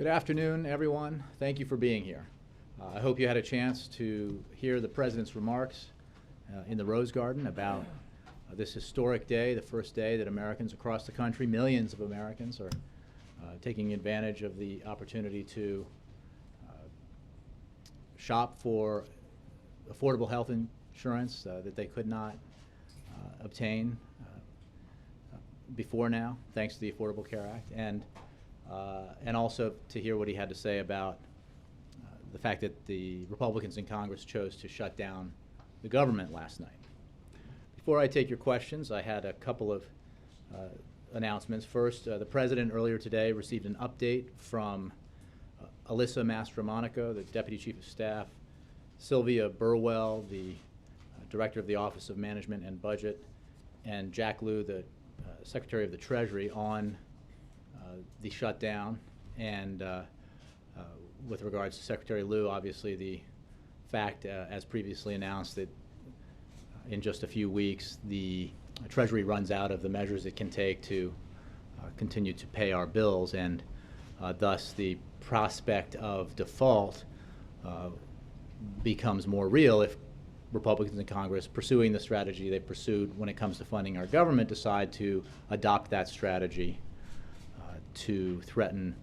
Good afternoon, everyone. Thank you for being here. I hope you had a chance to hear the President's remarks in the Rose Garden about this historic day, the first day that Americans across the country, millions of Americans, are taking advantage of the opportunity to shop for affordable health insurance that they could not obtain before now, thanks to the Affordable Care Act, and also to hear what he had to say about the fact that the Republicans in Congress chose to shut down the government last night. Before I take your questions, I had a couple of announcements. First, the President earlier today received an update from Alyssa Mastromonaco, the Deputy Chief of Staff, Sylvia Burwell, the Director of the Office of Management and Budget, and Jack Lew, the Secretary of the Treasury, on the shutdown. And with regards to Secretary Lew, obviously the fact, as previously announced, that in just a few weeks the Treasury runs out of the measures it can take to continue to pay our bills, and thus the prospect of default becomes more real if Republicans in Congress, pursuing the strategy they pursued when it comes to funding our government, decide to adopt that strategy to threaten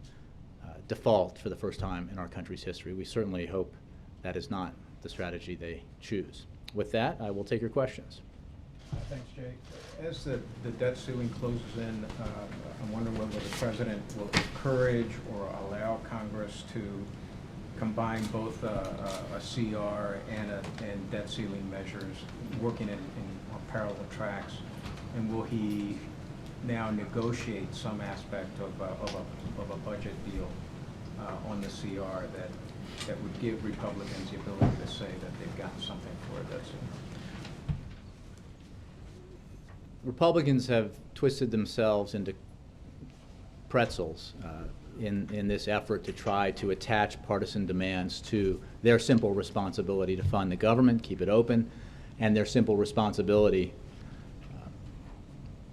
default for the first time in our country's history. We certainly hope that is not the strategy they choose. With that, I will take your questions. Thanks, Jay. As the debt ceiling closes in, I'm wondering whether the President will encourage or allow Congress to combine both a CR and debt ceiling measures, working on parallel tracks, and will he now negotiate some aspect of a budget deal on the CR that would give Republicans the ability to say that they've gotten something for a debt ceiling? Republicans have twisted themselves into pretzels in this effort to try to attach partisan demands to their simple responsibility to fund the government, keep it open, and their simple responsibility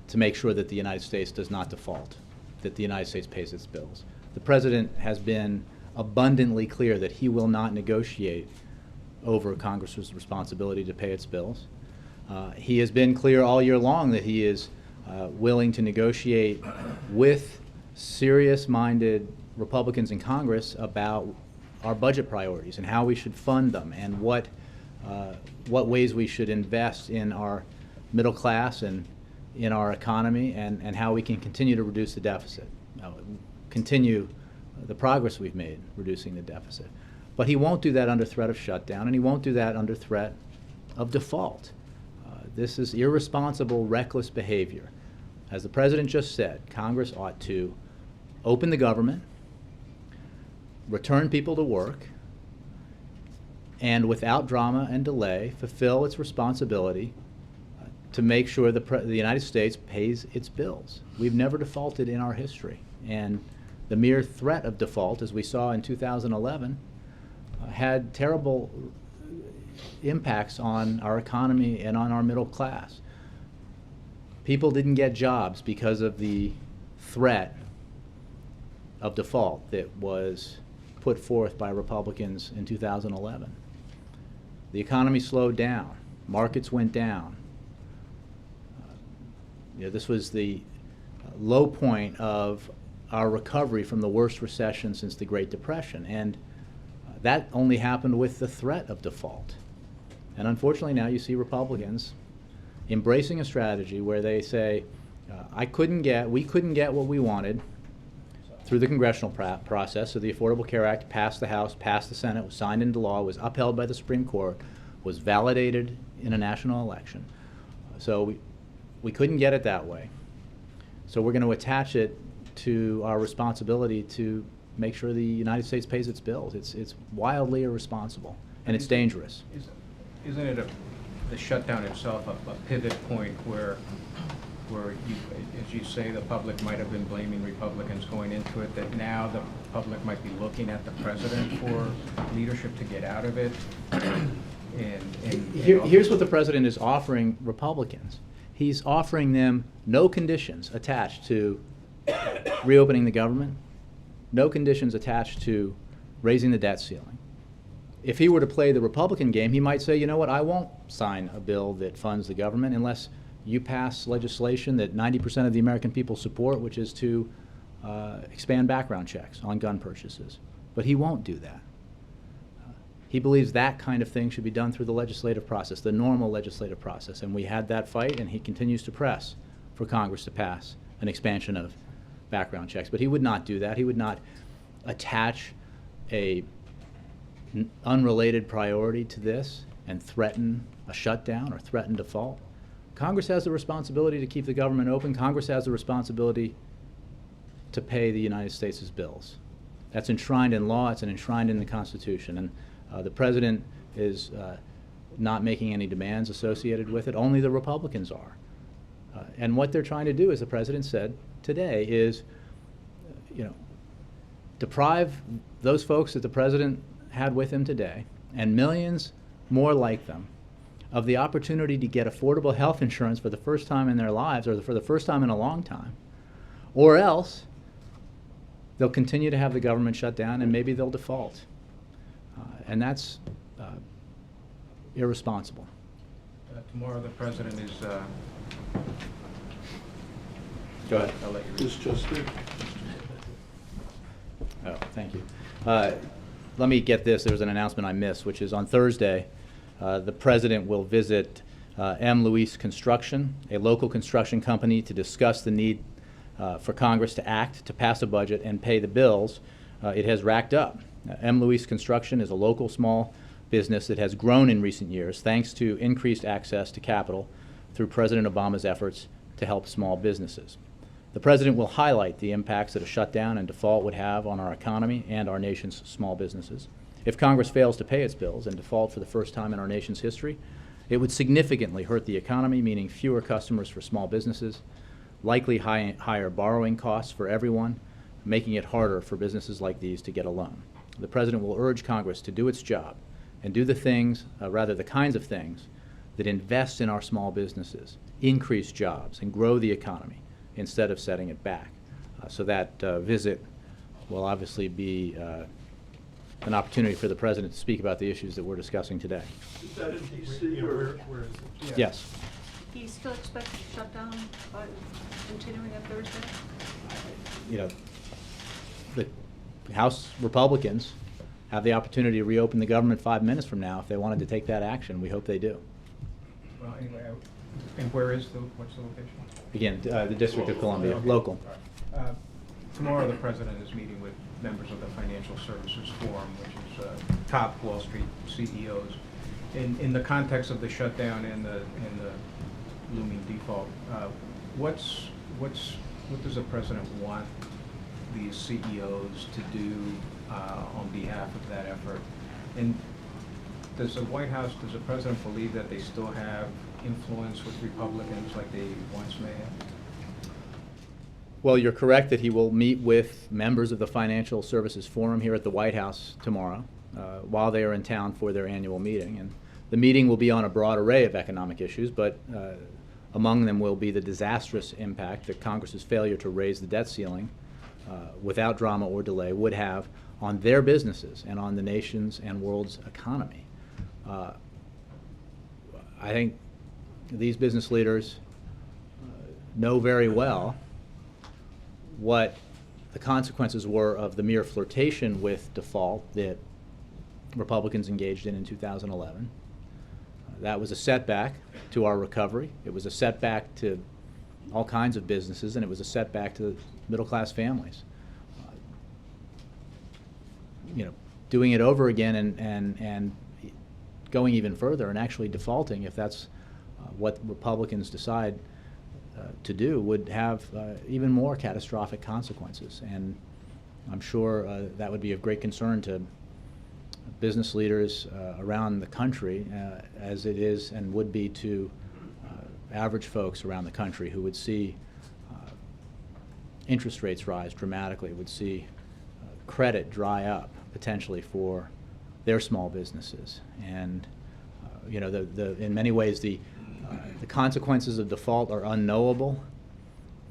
to make sure that the United States does not default, that the United States pays its bills. The President has been abundantly clear that he will not negotiate over Congress's responsibility to pay its bills. He has been clear all year long that he is willing to negotiate with serious-minded Republicans in Congress about our budget priorities and how we should fund them, and what ways we should invest in our middle class and in our economy, and how we can continue to reduce the deficit, continue the progress we've made reducing the deficit. But he won't do that under threat of shutdown, and he won't do that under threat of default. This is irresponsible, reckless behavior. As the President just said, Congress ought to open the government, return people to work, and without drama and delay, fulfill its responsibility to make sure the United States pays its bills. We've never defaulted in our history, and the mere threat of default, as we saw in 2011, had terrible impacts on our economy and on our middle class. People didn't get jobs because of the threat of default that was put forth by Republicans in 2011. The economy slowed down. Markets went down. This was the low point of our recovery from the worst recession since the Great Depression, and that only happened with the threat of default. And unfortunately now you see Republicans embracing a strategy where they say, we couldn't get what we wanted through the congressional process. So the Affordable Care Act passed the House, passed the Senate, was signed into law, was upheld by the Supreme Court, was validated in a national election. So we couldn't get it that way. So we're going to attach it to our responsibility to make sure the United States pays its bills. It's wildly irresponsible, and it's dangerous. Isn't it the shutdown itself a pivot point where you, as you say, the public might have been blaming Republicans going into it, that now the public might be looking at the President for leadership to get out of it? Here's what the President is offering Republicans. He's offering them no conditions attached to reopening the government, no conditions attached to raising the debt ceiling. If he were to play the Republican game, he might say, you know what, I won't sign a bill that funds the government unless you pass legislation that 90% of the American people support, which is to expand background checks on gun purchases. But he won't do that. He believes that kind of thing should be done through the legislative process, the normal legislative process. And we had that fight, and he continues to press for Congress to pass an expansion of background checks. But he would not do that. He would not attach a unrelated priority to this and threaten a shutdown or threaten default. Congress has the responsibility to keep the government open. Congress has the responsibility to pay the United States' bills. That's enshrined in law. It's enshrined in the Constitution. And the President is not making any demands associated with it. Only the Republicans are. And what they're trying to do, as the President said today, is deprive those folks that the President had with him today, and millions more like them, of the opportunity to get affordable health insurance for the first time in their lives, or for the first time in a long time, or else they'll continue to have the government shut down and maybe they'll default. And that's irresponsible. Tomorrow the President is... Go ahead. I'll let you read. This just it. Oh, thank you. Let me get this. There was an announcement I missed, which is on Thursday, the President will visit M. Luis Construction, a local construction company, to discuss the need for Congress to act to pass a budget and pay the bills it has racked up. M. Luis Construction is a local small business that has grown in recent years thanks to increased access to capital through President Obama's efforts to help small businesses. The President will highlight the impacts that a shutdown and default would have on our economy and our nation's small businesses. If Congress fails to pay its bills and default for the first time in our nation's history, it would significantly hurt the economy, meaning fewer customers for small businesses, likely higher borrowing costs for everyone, making it harder for businesses like these to get a loan. The President will urge Congress to do its job and do the things, the kinds of things that invest in our small businesses, increase jobs, and grow the economy instead of setting it back. So that visit will obviously be an opportunity for the President to speak about the issues that we're discussing today. Is that in D.C. or? Where is it? Yes. Do you still expect to shut down continuing on Thursday? The House Republicans have the opportunity to reopen the government 5 minutes from now if they wanted to take that action. We hope they do. Well, anyway, and what's the location? Again, the District of Columbia, local. Tomorrow the President is meeting with members of the Financial Services Forum, which is top Wall Street CEOs. In the context of the shutdown and the looming default, what does the President want these CEOs to do on behalf of that effort? And does the White House, does the President believe that they still have influence with Republicans like they once may have? Well, you're correct that he will meet with members of the Financial Services Forum here at the White House tomorrow while they are in town for their annual meeting. And the meeting will be on a broad array of economic issues, but among them will be the disastrous impact that Congress's failure to raise the debt ceiling without drama or delay would have on their businesses and on the nation's and world's economy. I think these business leaders know very well what the consequences were of the mere flirtation with default that Republicans engaged in 2011. That was a setback to our recovery. It was a setback to all kinds of businesses, and it was a setback to middle-class families. Doing it over again and going even further and actually defaulting, if that's what Republicans decide to do, would have even more catastrophic consequences. And I'm sure that would be of great concern to business leaders around the country, as it is and would be to average folks around the country who would see interest rates rise dramatically, would see credit dry up potentially for their small businesses. And in many ways the consequences of default are unknowable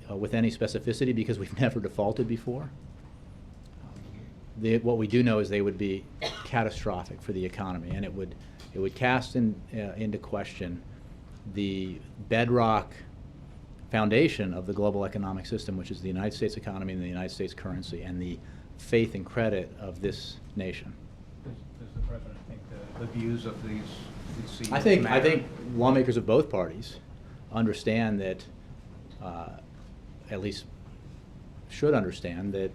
with any specificity because we've never defaulted before. what we do know is they would be catastrophic for the economy, and it would cast into question the bedrock foundation of the global economic system, which is the United States economy and the United States currency, and the faith and credit of this nation. Does the president think the views of these CEOs I think matter? lawmakers of both parties understand that, at least should understand that,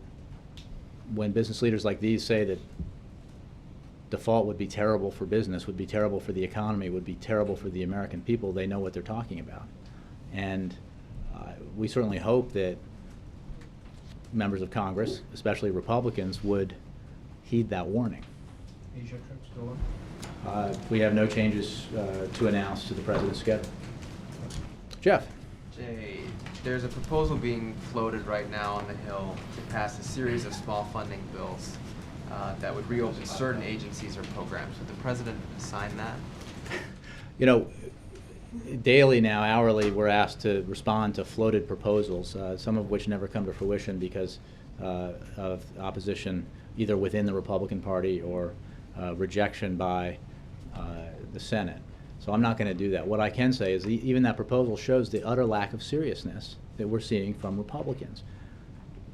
when business leaders like these say that default would be terrible for business, would be terrible for the economy, would be terrible for the American people, they know what they're talking about. And we certainly hope that members of Congress, especially Republicans, would heed that warning. Asia trip still on? We have no changes to announce to the president's schedule. Jeff? Jay, there's a proposal being floated right now on the Hill to pass a series of small funding bills that would reopen certain agencies or programs. Would the president sign that? You know, daily now, hourly, we're asked to respond to floated proposals, some of which never come to fruition because of opposition either within the Republican Party or rejection by the Senate. So I'm not going to do that. What I can say is even that proposal shows the utter lack of seriousness that we're seeing from Republicans.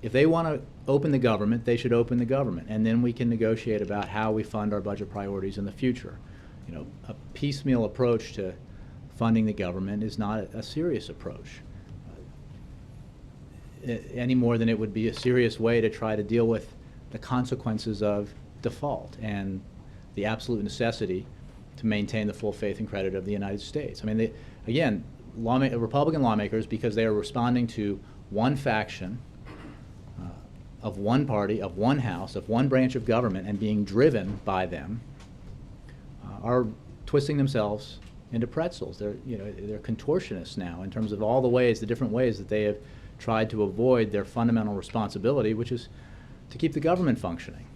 If they want to open the government, they should open the government, and then we can negotiate about how we fund our budget priorities in the future. You know, a piecemeal approach to funding the government is not a serious approach, any more than it would be a serious way to try to deal with the consequences of default and the absolute necessity to maintain the full faith and credit of the United States. I mean, again, Republican lawmakers, because they are responding to one faction of one party, of one house, of one branch of government, and being driven by them, are twisting themselves into pretzels. They're contortionists now in terms of all the different ways that they have tried to avoid their fundamental responsibility, which is to keep the government functioning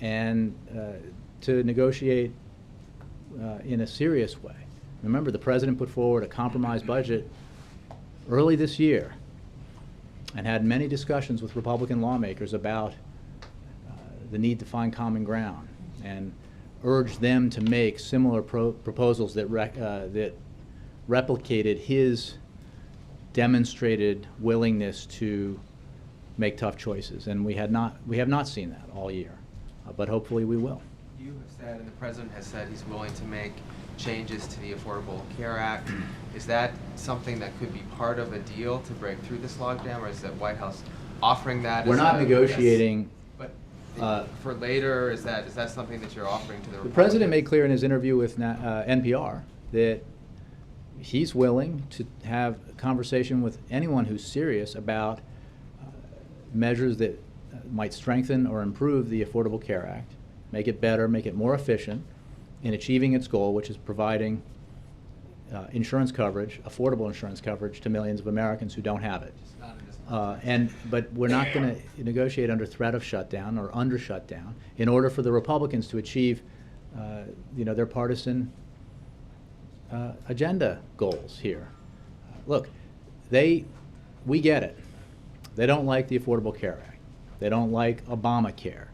and to negotiate in a serious way. Remember, the president put forward a compromise budget early this year and had many discussions with Republican lawmakers about the need to find common ground and urged them to make similar proposals that replicated his demonstrated willingness to make tough choices. And we have not seen that all year, but hopefully we will. You have said, and the president has said, he's willing to make changes to the Affordable Care Act. Is that something that could be part of a deal to break through this logjam, or is the White House offering that? We're not negotiating. Yes, but for later, is that something that you're offering to the Republicans? The president made clear in his interview with NPR that he's willing to have a conversation with anyone who's serious about measures that might strengthen or improve the Affordable Care Act, make it better, make it more efficient in achieving its goal, which is providing insurance coverage, affordable insurance coverage to millions of Americans who don't have it. But we're not going to negotiate under threat of shutdown or under shutdown in order for the Republicans to achieve, their partisan agenda goals here. Look, we get it. They don't like the Affordable Care Act. They don't like Obamacare.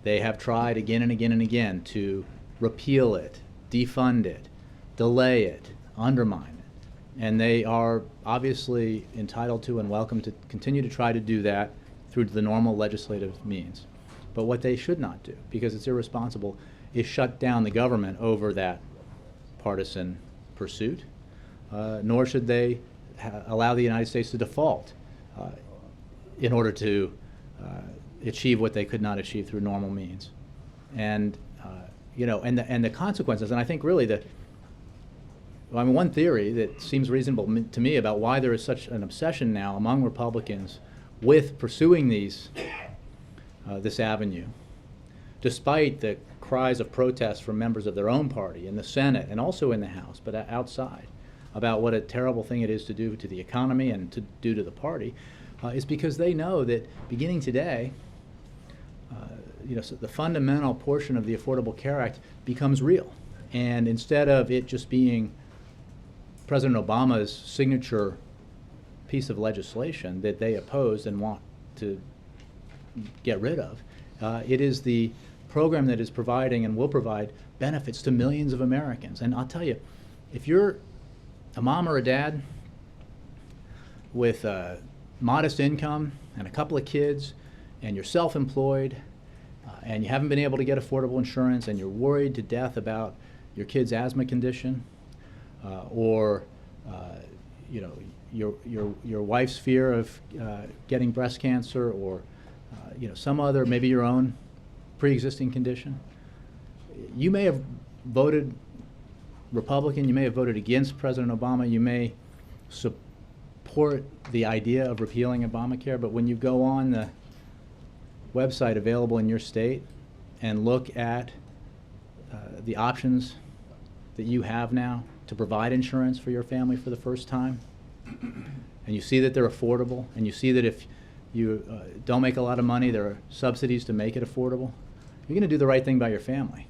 They have tried again and again and again to repeal it, defund it, delay it, undermine it. And they are obviously entitled to and welcome to continue to try to do that through the normal legislative means. But what they should not do, because it's irresponsible, is shut down the government over that partisan pursuit, nor should they allow the United States to default in order to achieve what they could not achieve through normal means. And the consequences, and I think really one theory that seems reasonable to me about why there is such an obsession now among Republicans with pursuing this avenue, despite the cries of protest from members of their own party in the Senate and also in the House, but outside, about what a terrible thing it is to do to the economy and to do to the party, is because they know that beginning today, so the fundamental portion of the Affordable Care Act becomes real. And instead of it just being President Obama's signature piece of legislation that they opposed and want to get rid of. It is the program that is providing and will provide benefits to millions of Americans. And I'll tell you, if you're a mom or a dad with a modest income and a couple of kids, and you're self-employed, and you haven't been able to get affordable insurance, and you're worried to death about your kid's asthma condition, or you know, your wife's fear of getting breast cancer, or you know, some other, maybe your own pre-existing condition, you may have voted Republican, you may have voted against President Obama, you may support the idea of repealing Obamacare, but when you go on the website available in your state and look at the options that you have now to provide insurance for your family for the first time, and you see that they're affordable, and you see that if you don't make a lot of money, there are subsidies to make it affordable, you're going to do the right thing by your family.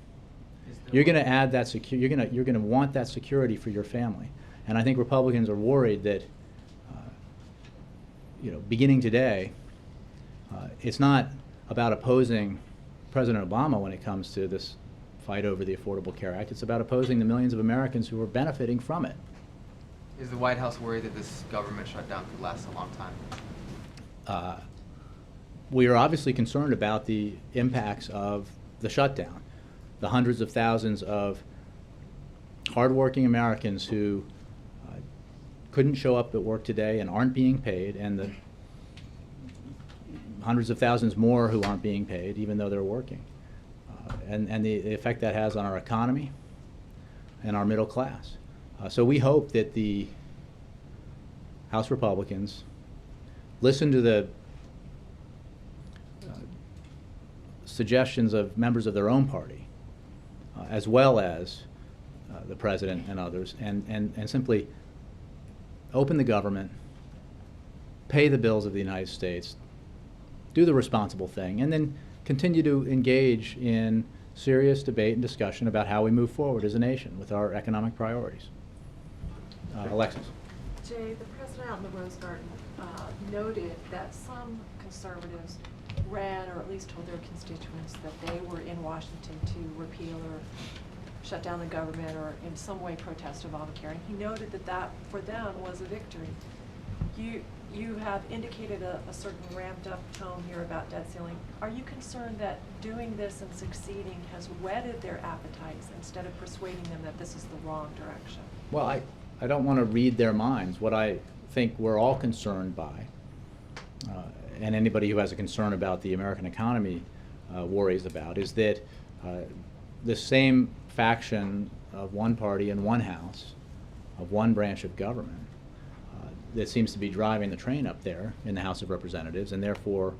You're going to add that you're going to want that security for your family. And I think Republicans are worried that you know, beginning today, it's not about opposing President Obama when it comes to this fight over the Affordable Care Act. It's about opposing the millions of Americans who are benefiting from it. Is the White House worried that this government shutdown could last a long time? We are obviously concerned about the impacts of the shutdown, the hundreds of thousands of hardworking Americans who couldn't show up at work today and aren't being paid, and the hundreds of thousands more who aren't being paid even though they're working, and the effect that has on our economy and our middle class. So we hope that the House Republicans listen to the suggestions of members of their own party, as well as the President and others, and simply open the government, pay the bills of the United States, do the responsible thing, and then continue to engage in serious debate and discussion about how we move forward as a nation with our economic priorities. Alexis. Jay, the president out in the Rose Garden noted that some conservatives read, or at least told their constituents, that they were in Washington to repeal or shut down the government or in some way protest Obamacare. And he noted that that, for them, was a victory. You have indicated a certain ramped up tone here about debt ceiling. Are you concerned that doing this and succeeding has whetted their appetites instead of persuading them that this is the wrong direction? Well, I don't want to read their minds. What I think we're all concerned by, and anybody who has a concern about the American economy worries about, is that the same faction of one party in one house, of one branch of government, that seems to be driving the train up there in the House of Representatives, and therefore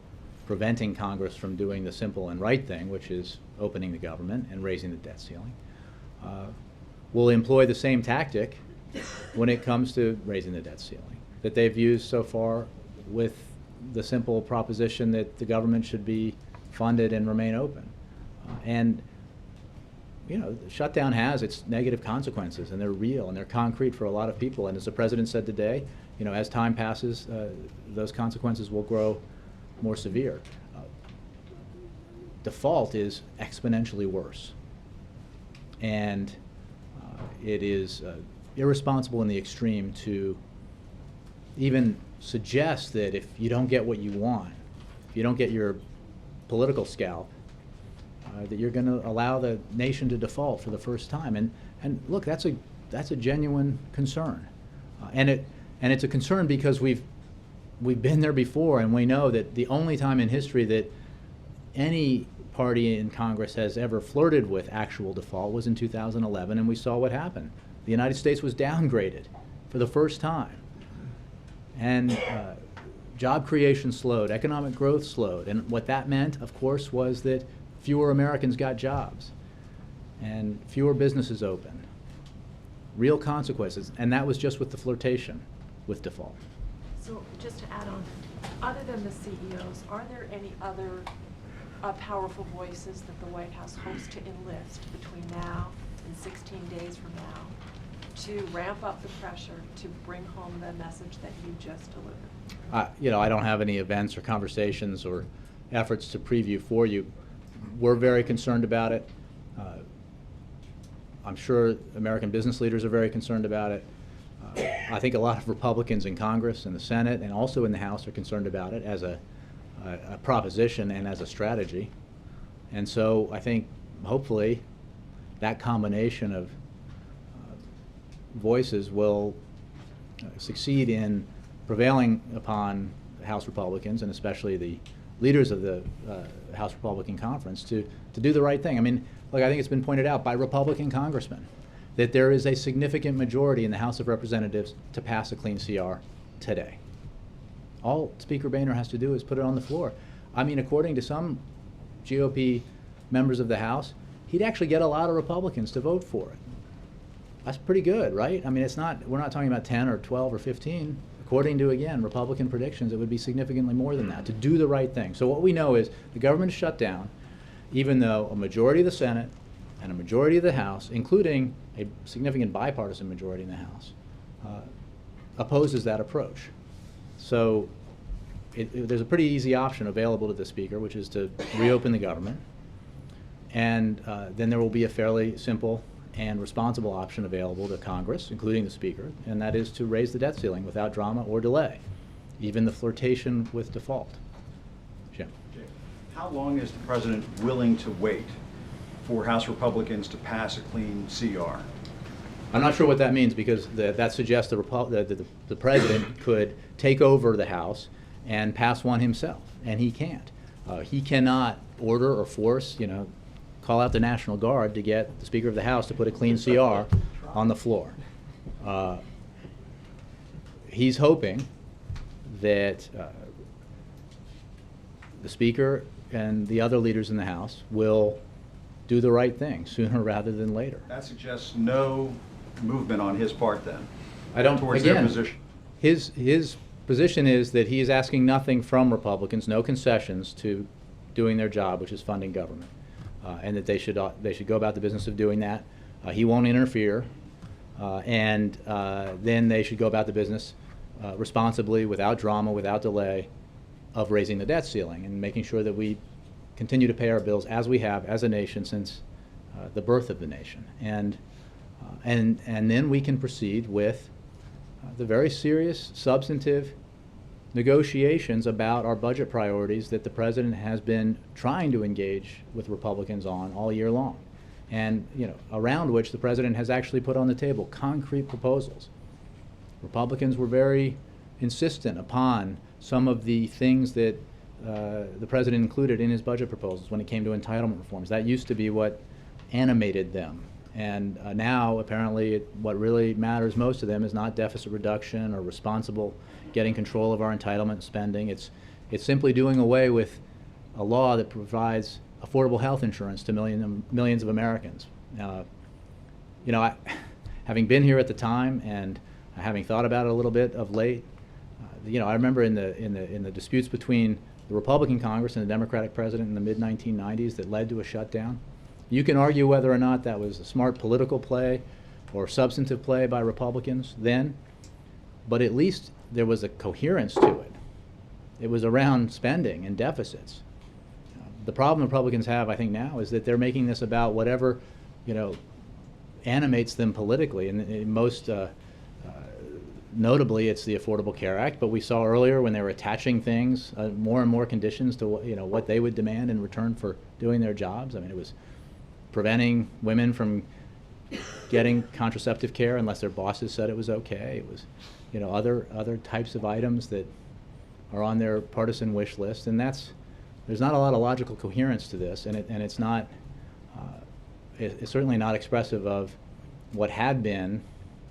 preventing Congress from doing the simple and right thing, which is opening the government and raising the debt ceiling, will employ the same tactic when it comes to raising the debt ceiling that they've used so far with the simple proposition that the government should be funded and remain open. And you know, the shutdown has its negative consequences, and they're real and they're concrete for a lot of people. And as the president said today, you know, as time passes, those consequences will grow more severe. Default is exponentially worse, and it is irresponsible in the extreme to even suggest that if you don't get what you want, if you don't get your political scalp, that you're going to allow the nation to default for the first time. And look, that's a genuine concern, and it's a concern because we've been there before, and we know that the only time in history that any party in Congress has ever flirted with actual default was in 2011, and we saw what happened. The United States was downgraded for the first time, and job creation slowed, economic growth slowed, and what that meant, of course, was that fewer Americans got jobs and fewer businesses open. Real consequences, and that was just with the flirtation with default. So just to add on, other than the CEOs, are there any other powerful voices that the White House hopes to enlist between now and 16 days from now to ramp up the pressure to bring home the message that you just delivered? You know, I don't have any events or conversations or efforts to preview for you. We're very concerned about it. I'm sure American business leaders are very concerned about it. I think a lot of Republicans in Congress and the Senate and also in the House are concerned about it as a proposition and as a strategy. And so I think hopefully that combination of voices will succeed in prevailing upon House Republicans, and especially the leaders of the House Republican Conference, to do the right thing. I mean, look, I think it's been pointed out by Republican congressmen that there is a significant majority in the House of Representatives to pass a clean CR today. All Speaker Boehner has to do is put it on the floor. I mean, according to some GOP members of the House, he'd actually get a lot of Republicans to vote for it. That's pretty good, right? I mean, we're not talking about 10 or 12 or 15. According to, again, Republican predictions, it would be significantly more than that to do the right thing. So what we know is the government is shut down, even though a majority of the Senate and a majority of the House, including a significant bipartisan majority in the House, opposes that approach. So there's a pretty easy option available to the Speaker, which is to reopen the government. And then there will be a fairly simple and responsible option available to Congress, including the Speaker, and that is to raise the debt ceiling without drama or delay, even the flirtation with default. Jim. How long is the President willing to wait for House Republicans to pass a clean CR? I'm not sure what that means, because that suggests the President could take over the House and pass one himself, and he can't. He cannot order or force, call out the National Guard to get the Speaker of the House to put a clean CR on the floor. He's hoping that the Speaker and the other leaders in the House will do the right thing sooner rather than later. That suggests no movement on his part then? I don't, towards again, their position. His position is that he is asking nothing from Republicans, no concessions to doing their job, which is funding government. And that they should go about the business of doing that. He won't interfere, and then they should go about the business responsibly, without drama, without delay, of raising the debt ceiling and making sure that we continue to pay our bills as we have as a nation since the birth of the nation. And then we can proceed with the very serious, substantive negotiations about our budget priorities that the President has been trying to engage with Republicans on all year long, and around which the President has actually put on the table concrete proposals. Republicans were very insistent upon some of the things that the President included in his budget proposals when it came to entitlement reforms. That used to be what animated them. And now, apparently, what really matters most to them is not deficit reduction or responsible getting control of our entitlement spending. It's simply doing away with a law that provides affordable health insurance to millions of Americans. Having been here at the time and having thought about it a little bit of late, I remember in the disputes between the Republican Congress and the Democratic President in the mid-1990s that led to a shutdown. You can argue whether or not that was a smart political play or substantive play by Republicans then, but at least there was a coherence to it. It was around spending and deficits. The problem Republicans have, I think, now is that they're making this about whatever, animates them politically, and most notably, it's the Affordable Care Act. But we saw earlier when they were attaching things, more and more conditions to what they would demand in return for doing their jobs. I mean, it was preventing women from getting contraceptive care unless their bosses said it was okay. It was, other types of items that are on their partisan wish list, and there's not a lot of logical coherence to this, and it's not. It's certainly not expressive of what had been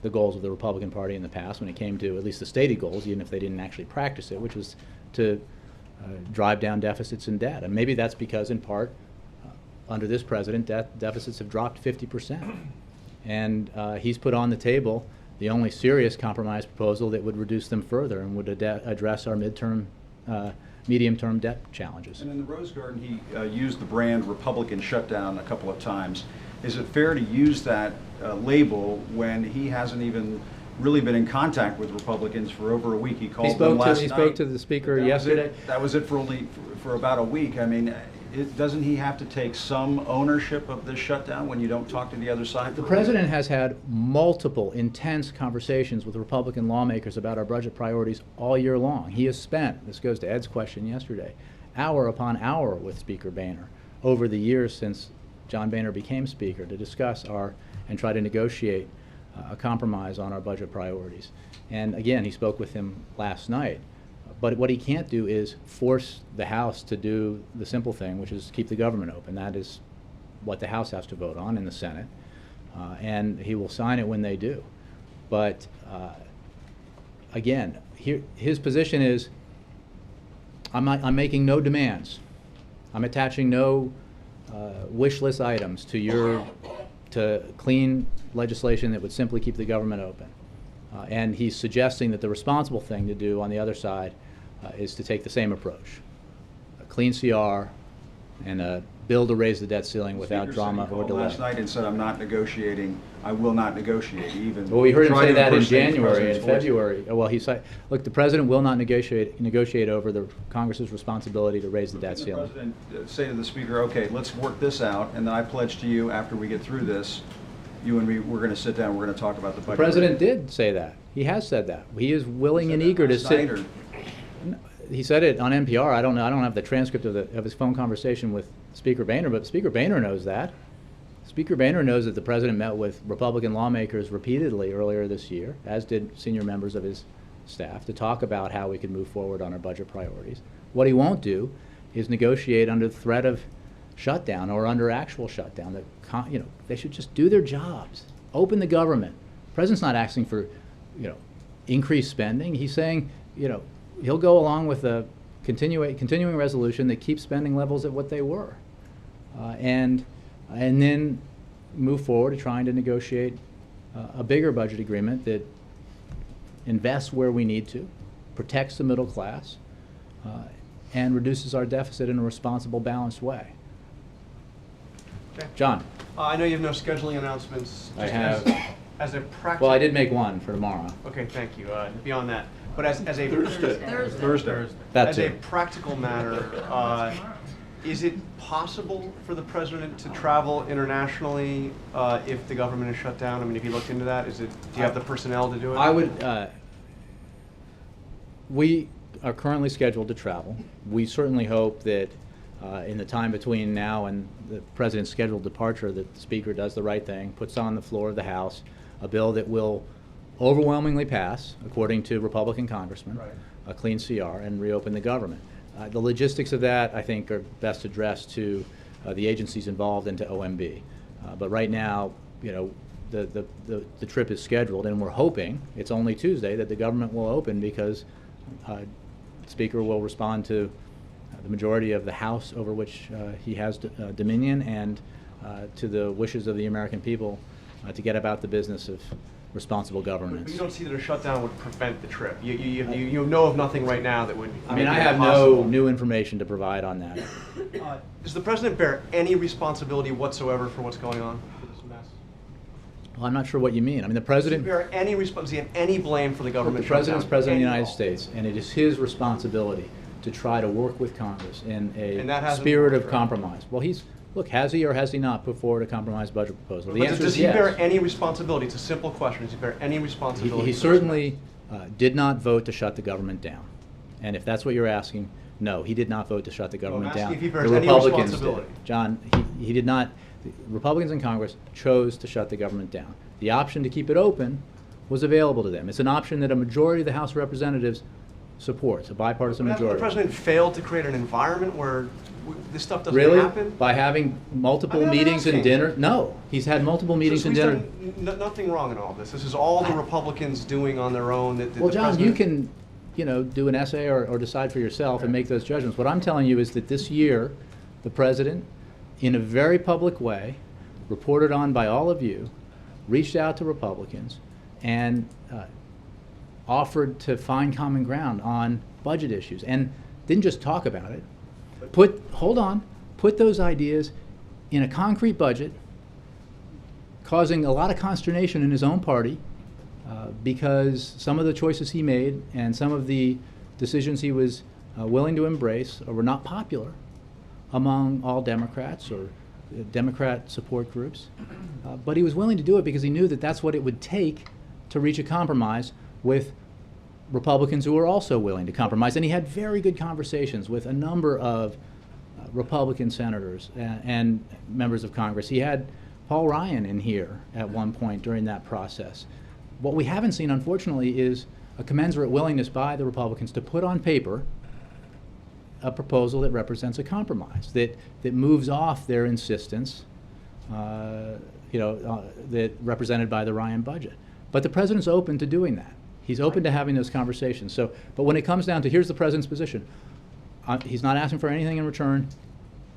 the goals of the Republican Party in the past when it came to at least the stated goals, even if they didn't actually practice it, which was to drive down deficits and debt. And maybe that's because, in part, under this president, deficits have dropped 50%. And he's put on the table the only serious compromise proposal that would reduce them further and would address our medium-term debt challenges. And in the Rose Garden, he used the brand Republican shutdown a couple of times. Is it fair to use that label when he hasn't even really been in contact with Republicans for over a week. He called He them spoke last to, he night. spoke to the speaker yesterday. That was it for about a week. I mean, doesn't he have to take some ownership of this shutdown when you don't talk to the other side? The president has had multiple intense conversations with Republican lawmakers about our budget priorities all year long. He has spent, this goes to Ed's question yesterday, hour upon hour with Speaker Boehner over the years since John Boehner became Speaker to discuss and try to negotiate a compromise on our budget priorities. And again, he spoke with him last night. But what he can't do is force the House to do the simple thing, which is keep the government open. That is what the House has to vote on in the Senate. And he will sign it when they do. But again, his position is, I'm making no demands. I'm attaching no wish list items to clean legislation that would simply keep the government open. And he's suggesting that the responsible thing to do on the other side is to take the same approach. A clean CR and a bill to raise the debt ceiling without drama or delay. Last night and said, I'm not negotiating, I will not negotiate even. Well, we heard him tried say to that in impersonate the January and president's voice. February. Well, he said, look, the president will not negotiate over the Congress's responsibility to raise the debt Didn't ceiling. the president say to the speaker, okay, let's work this out, and then I pledge to you after we get through this, you and me, we're going to sit down, we're going to talk about the budget. The president did say that. He has said that. He is willing and eager to sit. He said it on NPR. I don't know. I don't have the transcript of his phone conversation with Speaker Boehner, but Speaker Boehner knows that. Speaker Boehner knows that the president met with Republican lawmakers repeatedly earlier this year, as did senior members of his staff, to talk about how we could move forward on our budget priorities. What he won't do is negotiate under the threat of shutdown or under actual shutdown. They should just do their jobs. Open the government. The president's not asking for, increased spending. He's saying, he'll go along with a continuing resolution that keeps spending levels at what they were, and then move forward to trying to negotiate a bigger budget agreement that invests where we need to, protects the middle class, and reduces our deficit in a responsible, balanced way. Okay. John? I know you have no scheduling announcements. I Just have. As a practical. Well, I did make one for tomorrow. Okay, thank you. Beyond that, but as a Thursday. That as too. a practical matter, is it possible for the president to travel internationally if the government is shut down? I mean, if you looked into that, do you have the personnel to do it? I would, we are currently scheduled to travel. We certainly hope that in the time between now and the president's scheduled departure, that the speaker does the right thing, puts on the floor of the House a bill that will overwhelmingly pass, according to Republican congressmen, Right. a clean CR, and reopen the government. The logistics of that, I think, are best addressed to the agencies involved and to OMB. But right now, the trip is scheduled, and we're hoping, it's only Tuesday, that the government will open because the Speaker will respond to the majority of the House over which he has dominion, and to the wishes of the American people to get about the business of responsible governance. But you don't see that a shutdown would prevent the trip. You know of nothing right now that would. I mean, make I it have impossible. no new information to provide on that. Does the president bear any responsibility whatsoever for what's going on with this mess? Well, I'm not sure what you mean. I mean, the Does he president, bear any does he have any blame for the the government president's shutdown? president of the Any United at all? States, and it is his responsibility to try to work with Congress in And a that hasn't spirit worked, of right? compromise. Well, look, has he or has he not put forward a compromise budget proposal? The But answer does is he yes. bear any responsibility? It's a simple question. Does he bear any responsibility? He for this certainly did not vote to shut the government down. And if that's what you're asking, no, he did not vote to shut the government asking down. if he bears The any Republicans did. responsibility. John, he did not. The Republicans in Congress chose to shut the government down. The option to keep it open was available to them. It's an option that a majority of the House of Representatives supports, a bipartisan But hasn't majority. the president failed to create an environment where this stuff doesn't Really? happen? By having multiple I'm not meetings and asking. dinner? No, he's had multiple meetings So and he's dinner. done nothing wrong in all this. This is all the Republicans doing on their own. That Well, the John, you president- can, do an essay or decide for yourself and make those judgments. What I'm telling you is that this year, the president, in a very public way, reported on by all of you, reached out to Republicans and offered to find common ground on budget issues, and didn't just talk about it. Put those ideas in a concrete budget, causing a lot of consternation in his own party, because some of the choices he made and some of the decisions he was willing to embrace were not popular among all Democrats or Democrat support groups. But he was willing to do it because he knew that that's what it would take to reach a compromise with Republicans who were also willing to compromise. And he had very good conversations with a number of Republican senators and members of Congress. He had Paul Ryan in here at one point during that process. What we haven't seen, unfortunately, is a commensurate willingness by the Republicans to put on paper a proposal that represents a compromise, that moves off their insistence, that represented by the Ryan budget. But the president's open to doing that. He's open to having those conversations. So, but when it comes down to, here's the president's position. He's not asking for anything in return.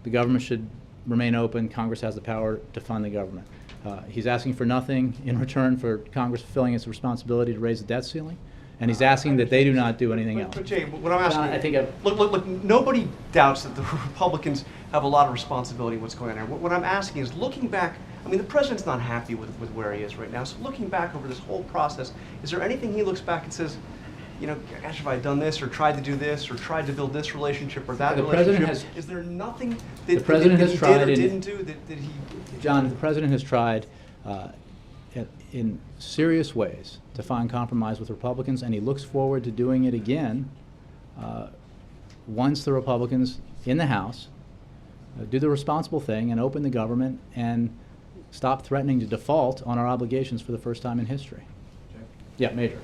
The government should remain open. Congress has the power to fund the government. He's asking for nothing in return for Congress fulfilling its responsibility to raise the debt ceiling. And he's asking that they do not do anything else. But Jay, what I'm asking, John, I think look, nobody doubts that the Republicans have a lot of responsibility in what's going on here. What I'm asking is, looking back, I mean, the president's not happy with where he is right now. So looking back over this whole process, is there anything he looks back and says, you know, gosh, if I had done this, or tried to do this, or tried to build this relationship, or that The relationship, president is there nothing that, the president that has he tried did or in- didn't do that he... John, the president has tried in serious ways to find compromise with Republicans, and he looks forward to doing it again once the Republicans in the House do the responsible thing and open the government and stop threatening to default on our obligations for the first time in history. Yeah, Major.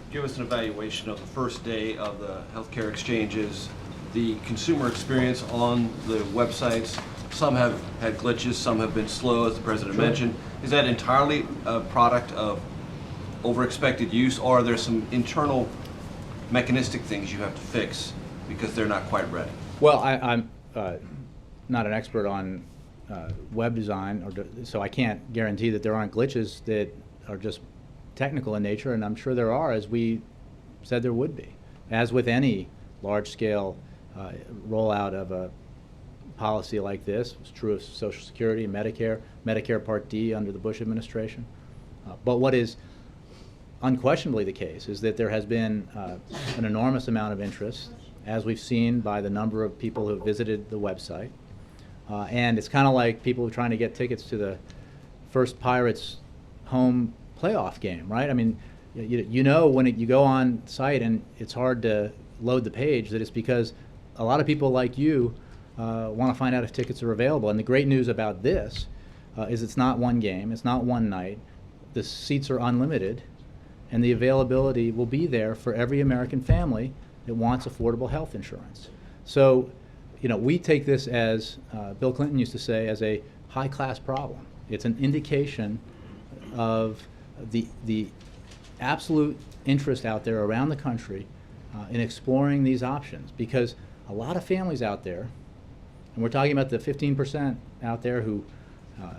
Give us an evaluation of the first day of the healthcare exchanges, the consumer experience on the websites. Some have had glitches, some have been slow, as the president mentioned. Is that entirely a product of over-expected use, or are there some internal mechanistic things you have to fix because they're not quite ready? Well, I'm not an expert on web design, so I can't guarantee that there aren't glitches that are just technical in nature, and I'm sure there are, as we said there would be. As with any large-scale rollout of a policy like this, it's true of Social Security, Medicare, Medicare Part D under the Bush administration. But what is unquestionably the case is that there has been an enormous amount of interest, as we've seen by the number of people who have visited the website. And it's kind of like people trying to get tickets to the first Pirates home playoff game, right? I mean, you know when you go on site and it's hard to load the page, that it's because a lot of people like you want to find out if tickets are available. And the great news about this is it's not one game, it's not one night. The seats are unlimited, and the availability will be there for every American family that wants affordable health insurance. So, you know, we take this, as Bill Clinton used to say, as a high-class problem. It's an indication of the absolute interest out there around the country in exploring these options, because a lot of families out there, and we're talking about the 15% out there who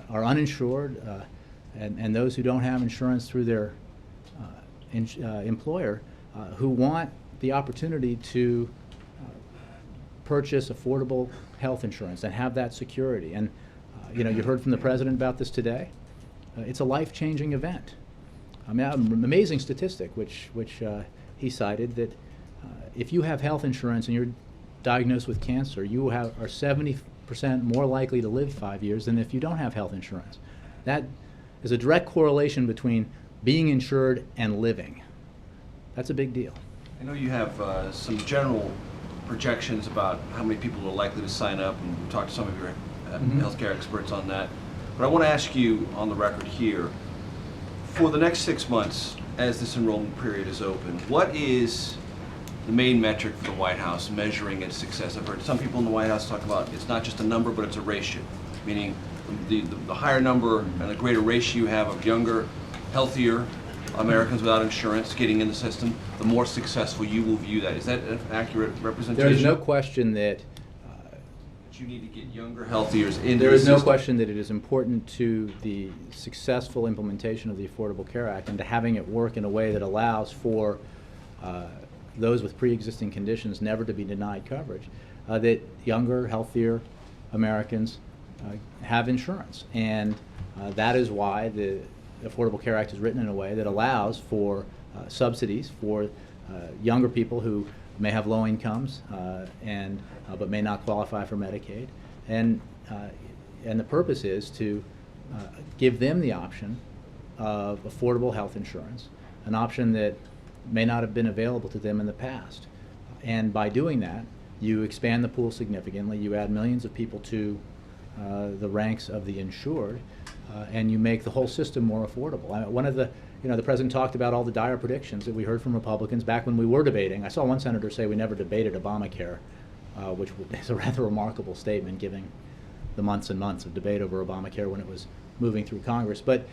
are uninsured, and those who don't have insurance through their employer, who want the opportunity to purchase affordable health insurance and have that security. And you know, you heard from the president about this today. It's a life-changing event. I mean, an amazing statistic, which he cited, that if you have health insurance and you're diagnosed with cancer, you are 70% more likely to live 5 years than if you don't have health insurance. That is a direct correlation between being insured and living. That's a big deal. I know you have some general projections about how many people are likely to sign up, and we've talked to some of your healthcare experts on that. But I want to ask you on the record here, for the next 6 months, as this enrollment period is open, what is the main metric for the White House measuring its success? I've heard some people in the White House talk about it's not just a number, but it's a ratio, meaning the higher number and the greater ratio you have of younger, healthier Americans without insurance getting in the system, the more successful you will view that. Is that an accurate representation? There is no question that you need to get younger, healthier into the system. there is no question that it is important to the successful implementation of the Affordable Care Act and to having it work in a way that allows for those with pre-existing conditions never to be denied coverage, that younger, healthier Americans have insurance. And that is why the Affordable Care Act is written in a way that allows for subsidies for younger people who may have low incomes but may not qualify for Medicaid, and the purpose is to give them the option of affordable health insurance, an option that may not have been available to them in the past. And by doing that, you expand the pool significantly, you add millions of people to the ranks of the insured, and you make the whole system more affordable. One of the, the President talked about all the dire predictions that we heard from Republicans back when we were debating. I saw one senator say we never debated Obamacare, which is a rather remarkable statement given the months and months of debate over Obamacare when it was moving through Congress. But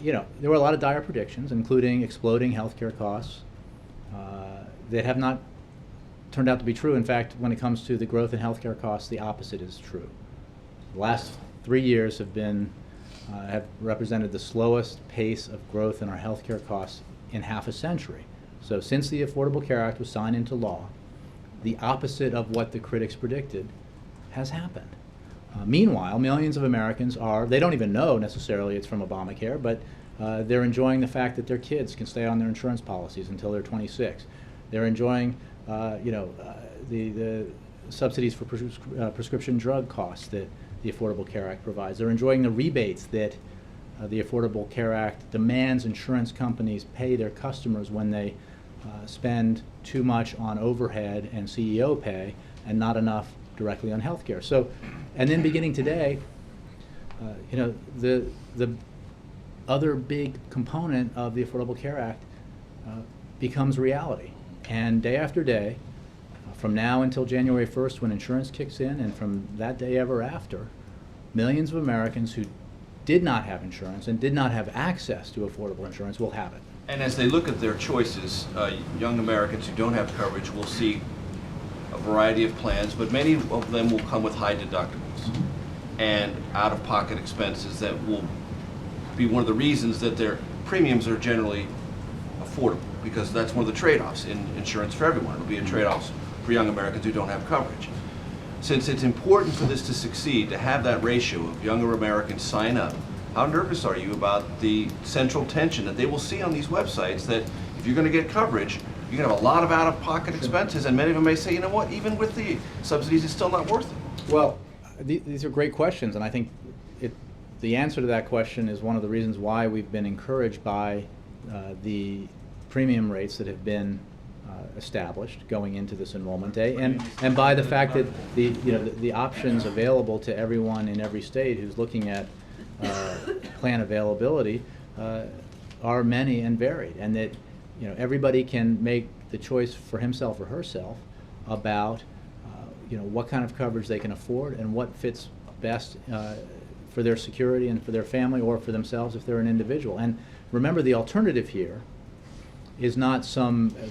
there were a lot of dire predictions, including exploding health care costs that have not turned out to be true. In fact, when it comes to the growth in health care costs, the opposite is true. The last 3 years have represented the slowest pace of growth in our health care costs in half a century. So since the Affordable Care Act was signed into law, the opposite of what the critics predicted has happened. Meanwhile, millions of Americans they don't even know necessarily it's from Obamacare, but they're enjoying the fact that their kids can stay on their insurance policies until they're 26. They're enjoying the subsidies for prescription drug costs that the Affordable Care Act provides. They're enjoying the rebates that the Affordable Care Act demands insurance companies pay their customers when they spend too much on overhead and CEO pay and not enough directly on health care. So, and then beginning today, the other big component of the Affordable Care Act becomes reality. And day after day, from now until January 1st, when insurance kicks in, and from that day ever after, millions of Americans who did not have insurance and did not have access to affordable insurance will have it. And as they look at their choices, young Americans who don't have coverage will see a variety of plans, but many of them will come with high deductibles and out-of-pocket expenses that will be one of the reasons that their premiums are generally affordable, because that's one of the trade-offs in insurance for everyone. It'll be a trade-off for young Americans who don't have coverage. Since it's important for this to succeed, to have that ratio of younger Americans sign up, how nervous are you about the central tension that they will see on these websites that if you're going to get coverage, you're going to have a lot of out-of-pocket expenses, and many of them may say, you know what, even with the subsidies, it's still not worth it. Well, these are great questions, and I think the answer to that question is one of the reasons why we've been encouraged by the premium rates that have been established going into this enrollment day, and by the fact that the options available to everyone in every state who's looking at plan availability are many and varied, and that everybody can make the choice for himself or herself about what kind of coverage they can afford and what fits best for their security and for their family or for themselves if they're an individual. And remember, the alternative here is not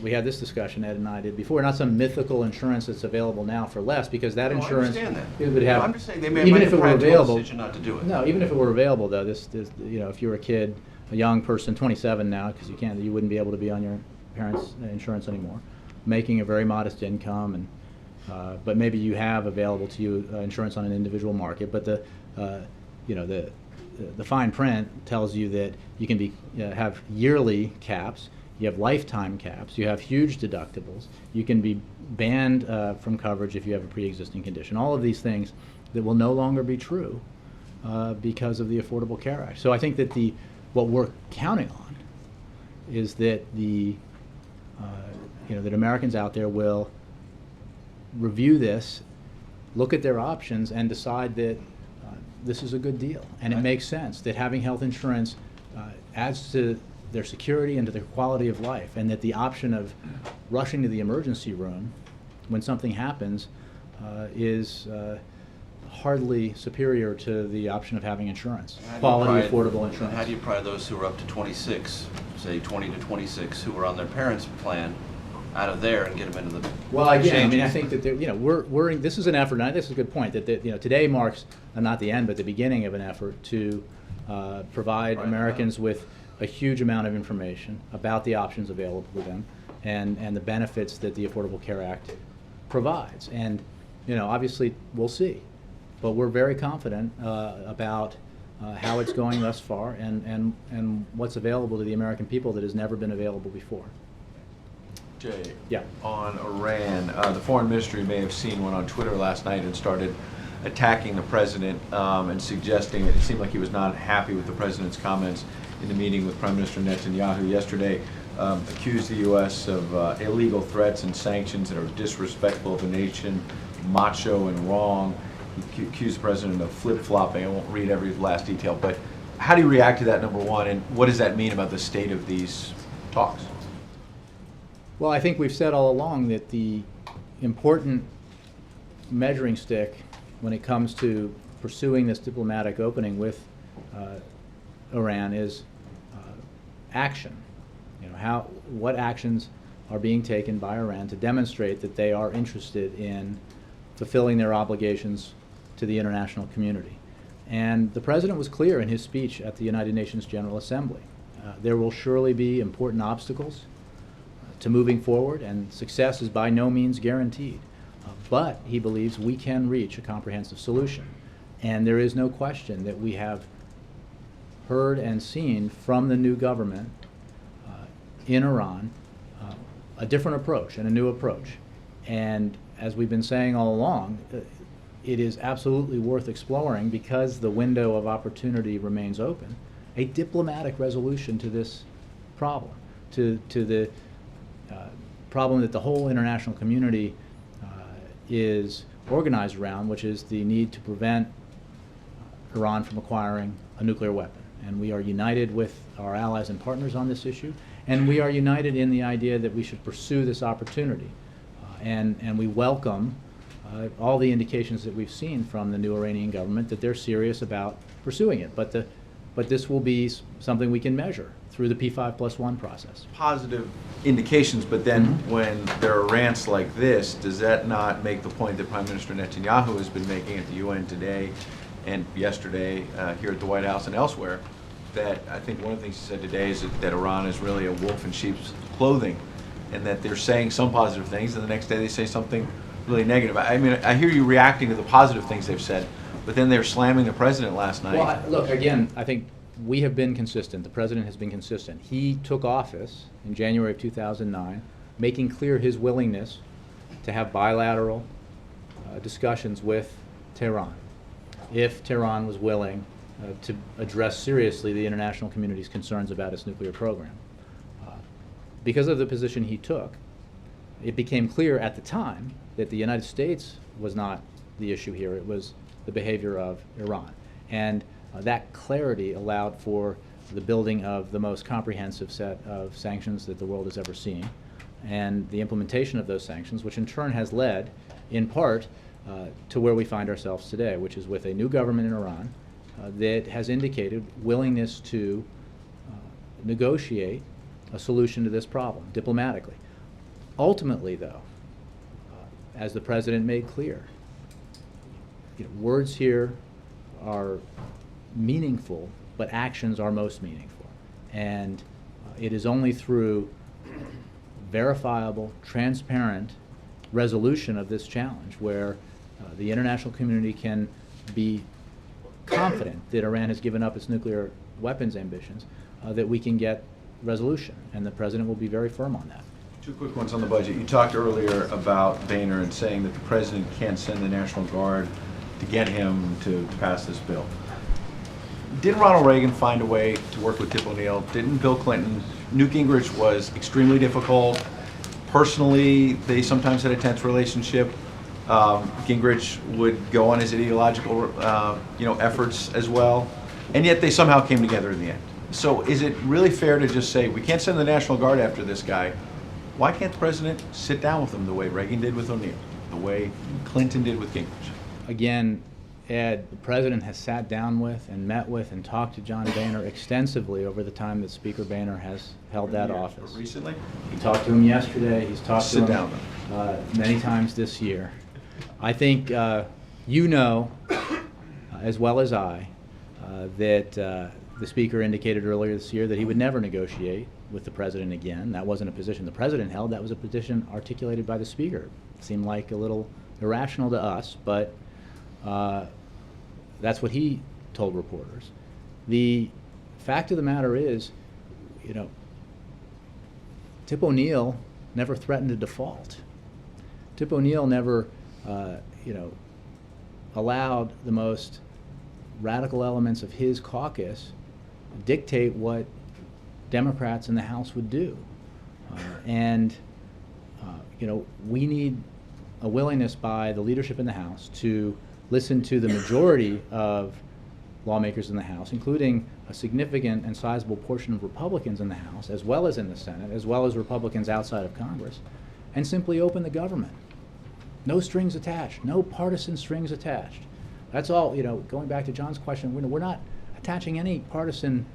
we had this discussion, Ed and I did before, not some mythical insurance that's available now for less, because that insurance I understand that. it would have, I'm just saying they may even have if it were a available, decision not to do it. No, even if it were available though, this if you were a kid, a young person, 27 now, because you wouldn't be able to be on your parents' insurance anymore, making a very modest income, and but maybe you have available to you insurance on an individual market, but the fine print tells you that you can have yearly caps, you have lifetime caps, you have huge deductibles, you can be banned from coverage if you have a pre-existing condition. All of these things that will no longer be true because of the Affordable Care Act. So I think that what we're counting on is that that Americans out there will review this, look at their options, and decide that this is a good deal, and it makes sense that having health insurance adds to their security and to their quality of life, and that the option of rushing to the emergency room when something happens is hardly superior to the option of having insurance, quality, affordable insurance. How do you pride those who are up to 26, say 20 to 26, who are on their parents' plan, out of there and get them into the Well, again, I mean, exchanges? I think that this is an effort, and this is a good point, that today marks not the end, but the beginning of an effort to provide Americans with a huge amount of information about the options available to them and the benefits that the Affordable Care Act provides. And obviously we'll see, but we're very confident about how it's going thus far and what's available to the American people that has never been available before. Jay, Yeah. on Iran, the foreign ministry may have seen one on Twitter last night and started attacking the president and suggesting it seemed like he was not happy with the president's comments in the meeting with Prime Minister Netanyahu yesterday, accused the U.S. of illegal threats and sanctions that are disrespectful of the nation, macho and wrong. He accused the president of flip-flopping. I won't read every last detail, but how do you react to that, number one, and what does that mean about the state of these talks? Well, I think we've said all along that the important measuring stick when it comes to pursuing this diplomatic opening with Iran is action. You know, what actions are being taken by Iran to demonstrate that they are interested in fulfilling their obligations to the international community. And the president was clear in his speech at the United Nations General Assembly. There will surely be important obstacles to moving forward, and success is by no means guaranteed. But he believes we can reach a comprehensive solution. And there is no question that we have heard and seen from the new government in Iran a different approach and a new approach. And as we've been saying all along, it is absolutely worth exploring, because the window of opportunity remains open, a diplomatic resolution to this problem, to the problem that the whole international community is organized around, which is the need to prevent Iran from acquiring a nuclear weapon. And we are united with our allies and partners on this issue, and we are united in the idea that we should pursue this opportunity. And we welcome all the indications that we've seen from the new Iranian government that they're serious about pursuing it. But this will be something we can measure through the P5+1 process. Positive indications, but then when there are rants like this, does that not make the point that Prime Minister Netanyahu has been making at the UN today and yesterday here at the White House and elsewhere, that I think one of the things he said today is that Iran is really a wolf in sheep's clothing, and that they're saying some positive things and the next day they say something really negative. I mean, I hear you reacting to the positive things they've said, but then they're slamming the president last night. Well, look, again, I think we have been consistent. The president has been consistent. He took office in January of 2009, making clear his willingness to have bilateral discussions with Tehran, if Tehran was willing to address seriously the international community's concerns about its nuclear program. Because of the position he took, it became clear at the time that the United States was not the issue here. It was the behavior of Iran. And that clarity allowed for the building of the most comprehensive set of sanctions that the world has ever seen, and the implementation of those sanctions, which in turn has led, in part, to where we find ourselves today, which is with a new government in Iran that has indicated willingness to negotiate a solution to this problem diplomatically. Ultimately, though, as the president made clear, words here are meaningful, but actions are most meaningful. And it is only through verifiable, transparent resolution of this challenge where the international community can be confident that Iran has given up its nuclear weapons ambitions that we can get resolution. And the president will be very firm on that. Two quick ones on the budget. You talked earlier about Boehner and saying that the president can't send the National Guard to get him to pass this bill. Didn't Ronald Reagan find a way to work with Tip O'Neill? Didn't Bill Clinton? Newt Gingrich was extremely difficult. Personally, they sometimes had a tense relationship. Gingrich would go on his ideological efforts as well. And yet they somehow came together in the end. So is it really fair to just say, we can't send the National Guard after this guy? Why can't the president sit down with him the way Reagan did with O'Neill, the way Clinton did with Gingrich? Again, Ed, the president has sat down with and met with and talked to John Boehner extensively over the time that Speaker Boehner has held that office. Recently? He talked to him yesterday. He's talked to Sit him down. Many times this year. I think you know, as well as I, that the Speaker indicated earlier this year that he would never negotiate with the president again. That wasn't a position the president held. That was a position articulated by the Speaker. It seemed like a little irrational to us, but that's what he told reporters. The fact of the matter is, Tip O'Neill never threatened to default. Tip O'Neill never, allowed the most radical elements of his caucus dictate what Democrats in the House would do. We need a willingness by the leadership in the House to listen to the majority of lawmakers in the House, including a significant and sizable portion of Republicans in the House, as well as in the Senate, as well as Republicans outside of Congress, and simply open the government. No strings attached, no partisan strings attached. That's all, going back to John's question, we're not attaching any partisan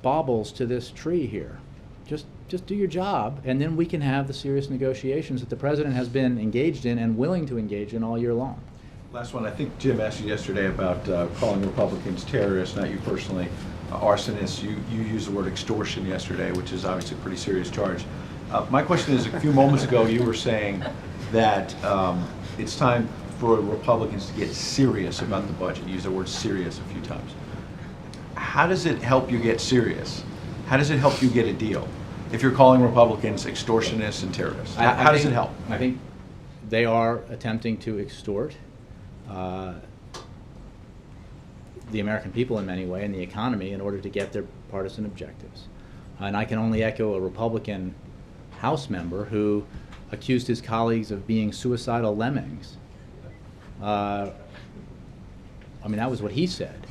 baubles to this tree here. Just do your job, and then we can have the serious negotiations that the President has been engaged in and willing to engage in all year long. Last one, I think Jim asked you yesterday about calling Republicans terrorists, not you personally, arsonists. You used the word extortion yesterday, which is obviously a pretty serious charge. My question is, a few moments ago you were saying that it's time for Republicans to get serious about the budget. You used the word serious a few times. How does it help you get serious? How does it help you get a deal if you're calling Republicans extortionists and terrorists? How does it help? I think they are attempting to extort the American people in many ways and the economy in order to get their partisan objectives. And I can only echo a Republican House member who accused his colleagues of being suicidal lemmings. That was what he said.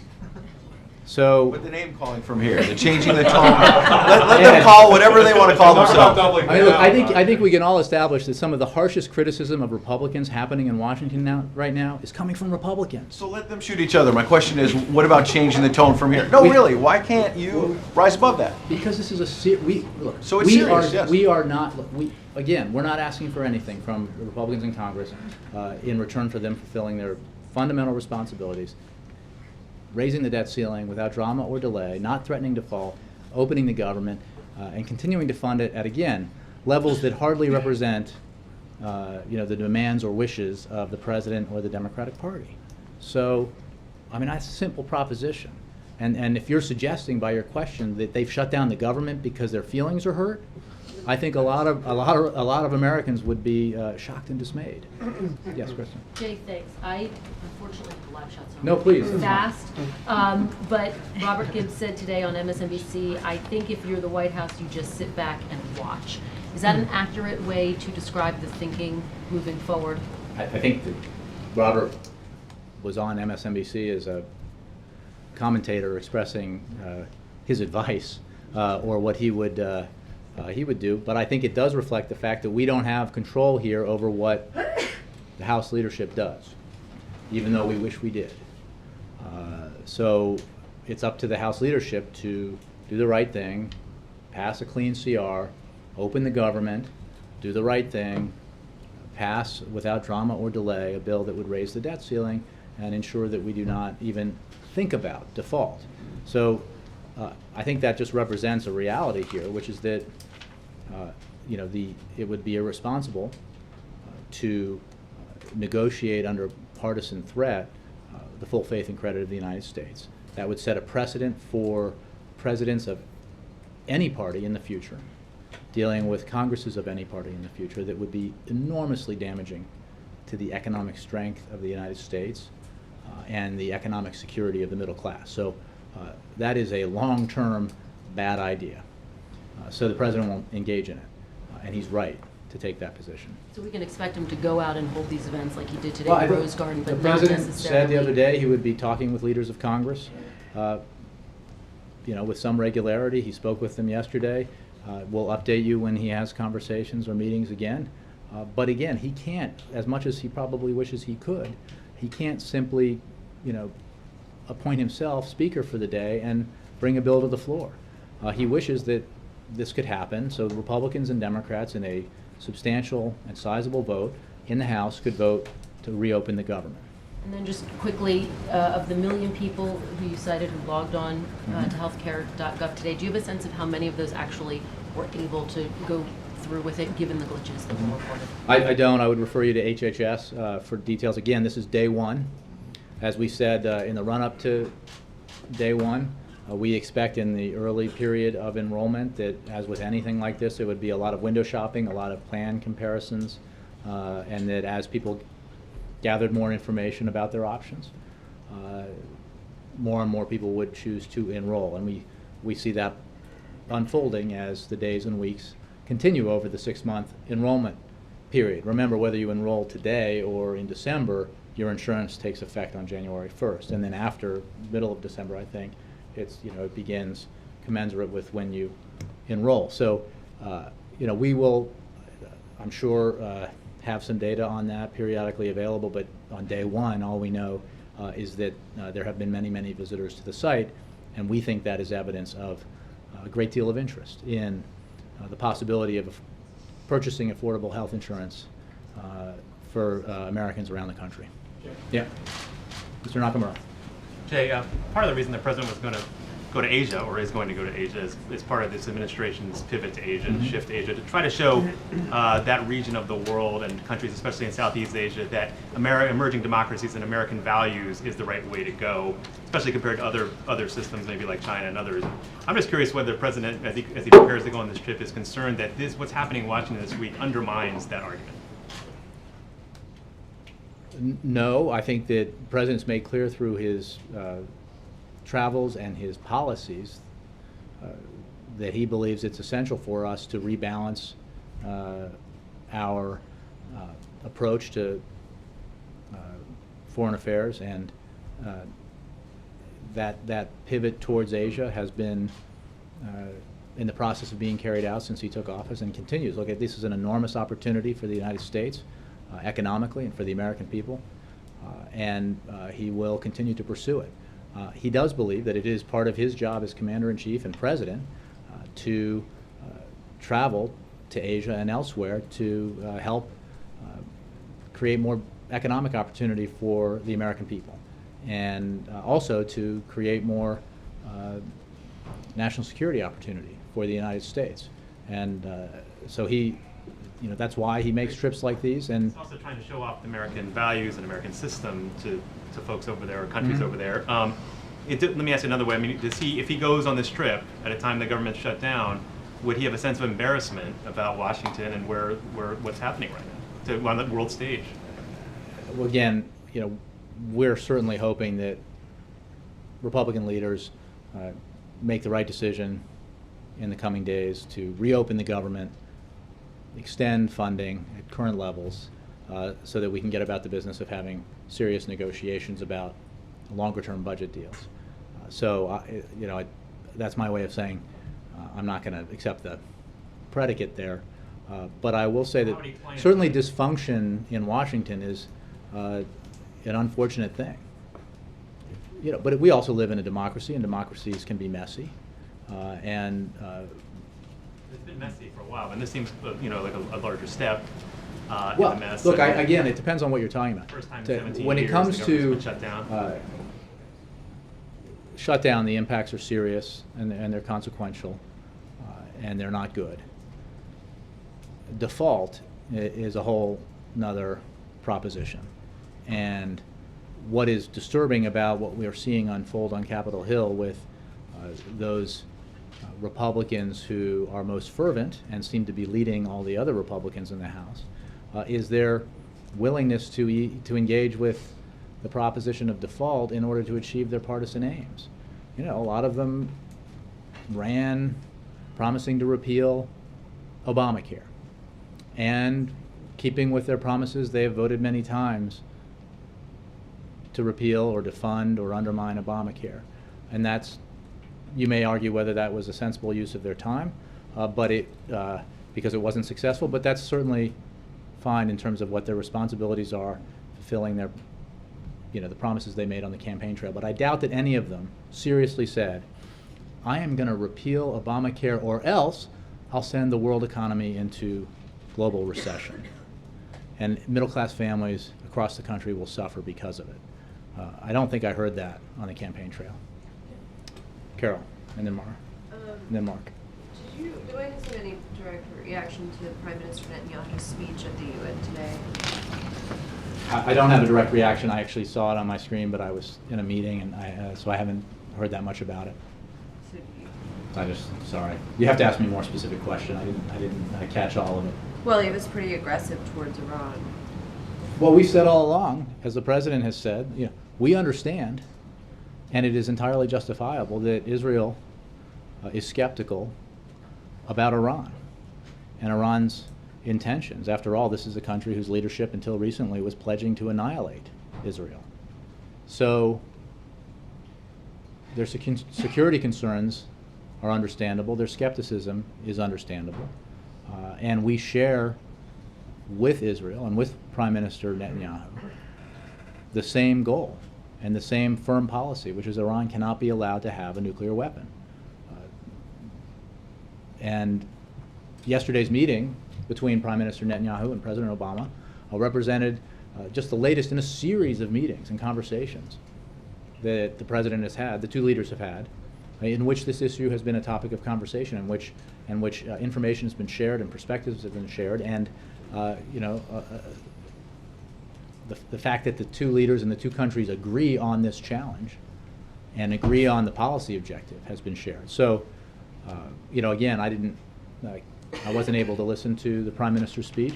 So, With the name calling from here, they're changing the tone. Let them call whatever they want to call themselves. I think we can all establish that some of the harshest criticism of Republicans happening in Washington right now is coming from Republicans. So let them shoot each other. My question is, what about changing the tone from here? No, really, why can't you rise above that? Because this is look. So it's serious, yes. We are not. We're not asking for anything from the Republicans in Congress in return for them fulfilling their fundamental responsibilities. Raising the debt ceiling without drama or delay, not threatening default, opening the government, and continuing to fund it at, again, levels that hardly represent the demands or wishes of the President or the Democratic Party. So, that's a simple proposition. And if you're suggesting by your question that they've shut down the government because their feelings are hurt, I think a lot of Americans would be shocked and dismayed. Yes, Kristen. Jay, thanks. I unfortunately have a live shot, so No, please. Fast. But Robert Gibbs said today on MSNBC, I think if you're the White House, you just sit back and watch. Is that an accurate way to describe the thinking moving forward? I think that Robert was on MSNBC as a commentator expressing his advice or what he would do, but I think it does reflect the fact that we don't have control here over what the House leadership does, even though we wish we did. So it's up to the House leadership to do the right thing, pass a clean CR, open the government, do the right thing, pass without drama or delay a bill that would raise the debt ceiling and ensure that we do not even think about default. So I think that just represents a reality here, which is that it would be irresponsible to negotiate under partisan threat the full faith and credit of the United States. That would set a precedent for presidents of any party in the future, dealing with Congresses of any party in the future, that would be enormously damaging to the economic strength of the United States and the economic security of the middle class. So that is a long-term bad idea. So the President won't engage in it, and he's right to take that position. So we can expect him to go out and hold these events like he did today Well, I in think Rose Garden, but the not President necessarily. said the other day he would be talking with leaders of Congress, with some regularity. He spoke with them yesterday. We'll update you when he has conversations or meetings again. But again, he can't, as much as he probably wishes he could, he can't simply, appoint himself Speaker for the day and bring a bill to the floor. He wishes that this could happen, so the Republicans and Democrats in a substantial and sizable vote in the House could vote to reopen the government. And then just quickly, of the 1 million people who you cited who logged on to healthcare.gov today, do you have a sense of how many of those actually were able to go through with it, given the glitches that were reported? I don't. I would refer you to HHS for details. Again, this is day one. As we said in the run-up to day one. We expect in the early period of enrollment that, as with anything like this, there would be a lot of window shopping, a lot of plan comparisons, and that as people gathered more information about their options, more and more people would choose to enroll. And we see that unfolding as the days and weeks continue over the 6-month enrollment period. Remember, whether you enroll today or in December, your insurance takes effect on January 1st. And then after middle of December, I think, it begins commensurate with when you enroll. So, we will, I'm sure, have some data on that periodically available, but on day one, all we know is that there have been many, many visitors to the site, and we think that is evidence of a great deal of interest in the possibility of purchasing affordable health insurance for Americans around the country. Yeah. Mr. Nakamura. Jay, part of the reason the president was going to go to Asia, or is going to go to Asia, is part of this administration's pivot to Asia, to shift to Asia, to try to show that region of the world and countries, especially in Southeast Asia, that emerging democracies and American values is the right way to go, especially compared to other systems, maybe like China and others. I'm just curious whether the president, as he prepares to go on this trip, is concerned that what's happening in Washington this week undermines that argument. No, I think that the President's made clear through his travels and his policies that he believes it's essential for us to rebalance our approach to foreign affairs, and that pivot towards Asia has been in the process of being carried out since he took office and continues. Look, this is an enormous opportunity for the United States economically and for the American people, and he will continue to pursue it. He does believe that it is part of his job as Commander-in-Chief and President to travel to Asia and elsewhere to help create more economic opportunity for the American people, and also to create more national security opportunity for the United States. And so he, that's why he makes trips like these. And he's also trying to show off the American values and American system to folks over there, or countries over there. Let me ask you another way. I mean, if he goes on this trip at a time the government's shut down, would he have a sense of embarrassment about Washington and what's happening right now on the world stage? Well, again, we're certainly hoping that Republican leaders make the right decision in the coming days to reopen the government, extend funding at current levels, so that we can get about the business of having serious negotiations about longer-term budget deals. That's my way of saying I'm not going to accept the predicate there. But I will say that certainly dysfunction in Washington is an unfortunate thing. But we also live in a democracy, and democracies can be messy. It's been messy for a while, and this seems, like a larger step in Well, the mess. look, again, it depends on what you're talking about. First time in 17 when it years comes the to government's been shut down. Shutdown, the impacts are serious and they're consequential, and they're not good. Default is a whole nother proposition, and what is disturbing about what we are seeing unfold on Capitol Hill with those Republicans who are most fervent and seem to be leading all the other Republicans in the House is their willingness to engage with the proposition of default in order to achieve their partisan aims. A lot of them ran promising to repeal Obamacare, and keeping with their promises, they have voted many times to repeal or defund or undermine Obamacare. And you may argue whether that was a sensible use of their time, because it wasn't successful, but that's certainly fine in terms of what their responsibilities are, fulfilling their, the promises they made on the campaign trail. But I doubt that any of them seriously said, I am going to repeal Obamacare or else I'll send the world economy into global recession. And middle-class families across the country will suffer because of it. I don't think I heard that on the campaign trail. Carol, and then Mara, and then Mark. Do I have any direct reaction to Prime Minister Netanyahu's speech at the UN today? I don't have a direct reaction. I actually saw it on my screen, but I was in a meeting, and so I haven't heard that much about it. So Sorry. You have to ask me a more specific question. I didn't catch all of it. well, he was pretty aggressive towards Iran. What we said all along, as the president has said, we understand, and it is entirely justifiable that Israel is skeptical about Iran and Iran's intentions. After all, this is a country whose leadership until recently was pledging to annihilate Israel. So their security concerns are understandable. Their skepticism is understandable. And we share with Israel and with Prime Minister Netanyahu the same goal and the same firm policy, which is Iran cannot be allowed to have a nuclear weapon. And yesterday's meeting between Prime Minister Netanyahu and President Obama represented just the latest in a series of meetings and conversations that the president has had, the two leaders have had, in which this issue has been a topic of conversation, in which information has been shared and perspectives have been shared, and the fact that the two leaders in the two countries agree on this challenge and agree on the policy objective has been shared. So, again, I wasn't able to listen to the Prime Minister's speech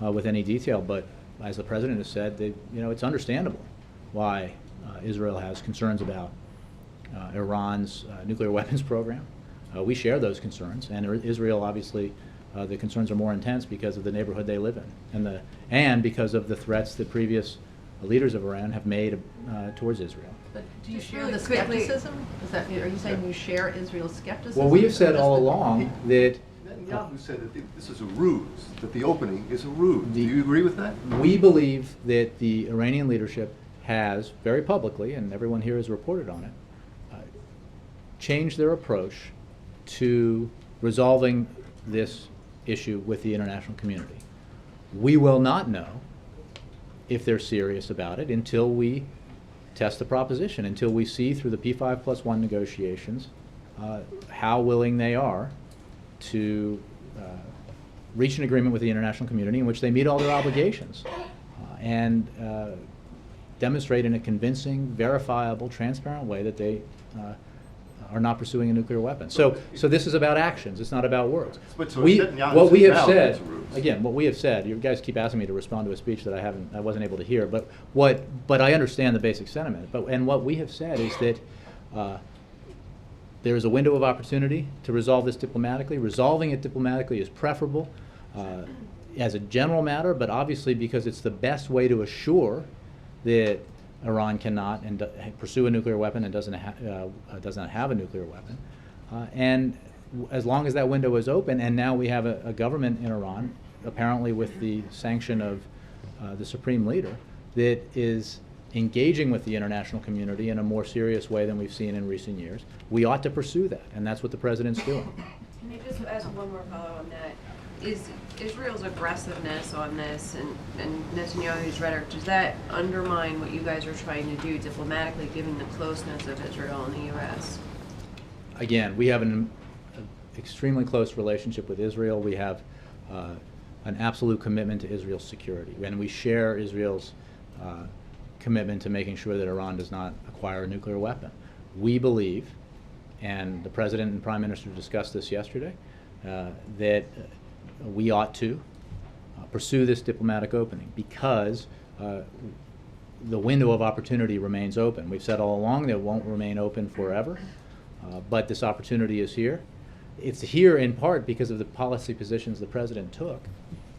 with any detail, but as the President has said, it's understandable why Israel has concerns about Iran's nuclear weapons program. We share those concerns, and Israel, obviously, the concerns are more intense because of the neighborhood they live in, and because of the threats that previous leaders of Iran have made towards Israel. But do you Just share really the quickly- skepticism? Are you saying you share Israel's skepticism? Well, we have or said just all the- along that Netanyahu said that this is a ruse, that the opening is a ruse. Do you agree with that? we believe that the Iranian leadership has, very publicly, and everyone here has reported on it, changed their approach to resolving this issue with the international community. We will not know if they're serious about it until we test the proposition, until we see through the P5+1 negotiations how willing they are to reach an agreement with the international community in which they meet all their obligations and demonstrate in a convincing, verifiable, transparent way that they are not pursuing a nuclear weapon. So this is about actions. It's not about words. But so What Netanyahu says we have now said, it's a ruse. again, what we have said. You guys keep asking me to respond to a speech that I wasn't able to hear. But I understand the basic sentiment. And what we have said is that there is a window of opportunity to resolve this diplomatically. Resolving it diplomatically is preferable as a general matter, but obviously because it's the best way to assure that Iran cannot pursue a nuclear weapon and does not have a nuclear weapon. And as long as that window is open, and now we have a government in Iran, apparently with the sanction of the supreme leader, that is engaging with the international community in a more serious way than we've seen in recent years, we ought to pursue that, and that's what the president's doing. Can I just ask one more follow on that? Is Israel's aggressiveness on this and Netanyahu's rhetoric, does that undermine what you guys are trying to do diplomatically, given the closeness of Israel and the U.S.? Again, we have an extremely close relationship with Israel. We have an absolute commitment to Israel's security, and we share Israel's commitment to making sure that Iran does not acquire a nuclear weapon. We believe, and the President and Prime Minister discussed this yesterday, that we ought to pursue this diplomatic opening because the window of opportunity remains open. We've said all along that it won't remain open forever, but this opportunity is here. It's here in part because of the policy positions the President took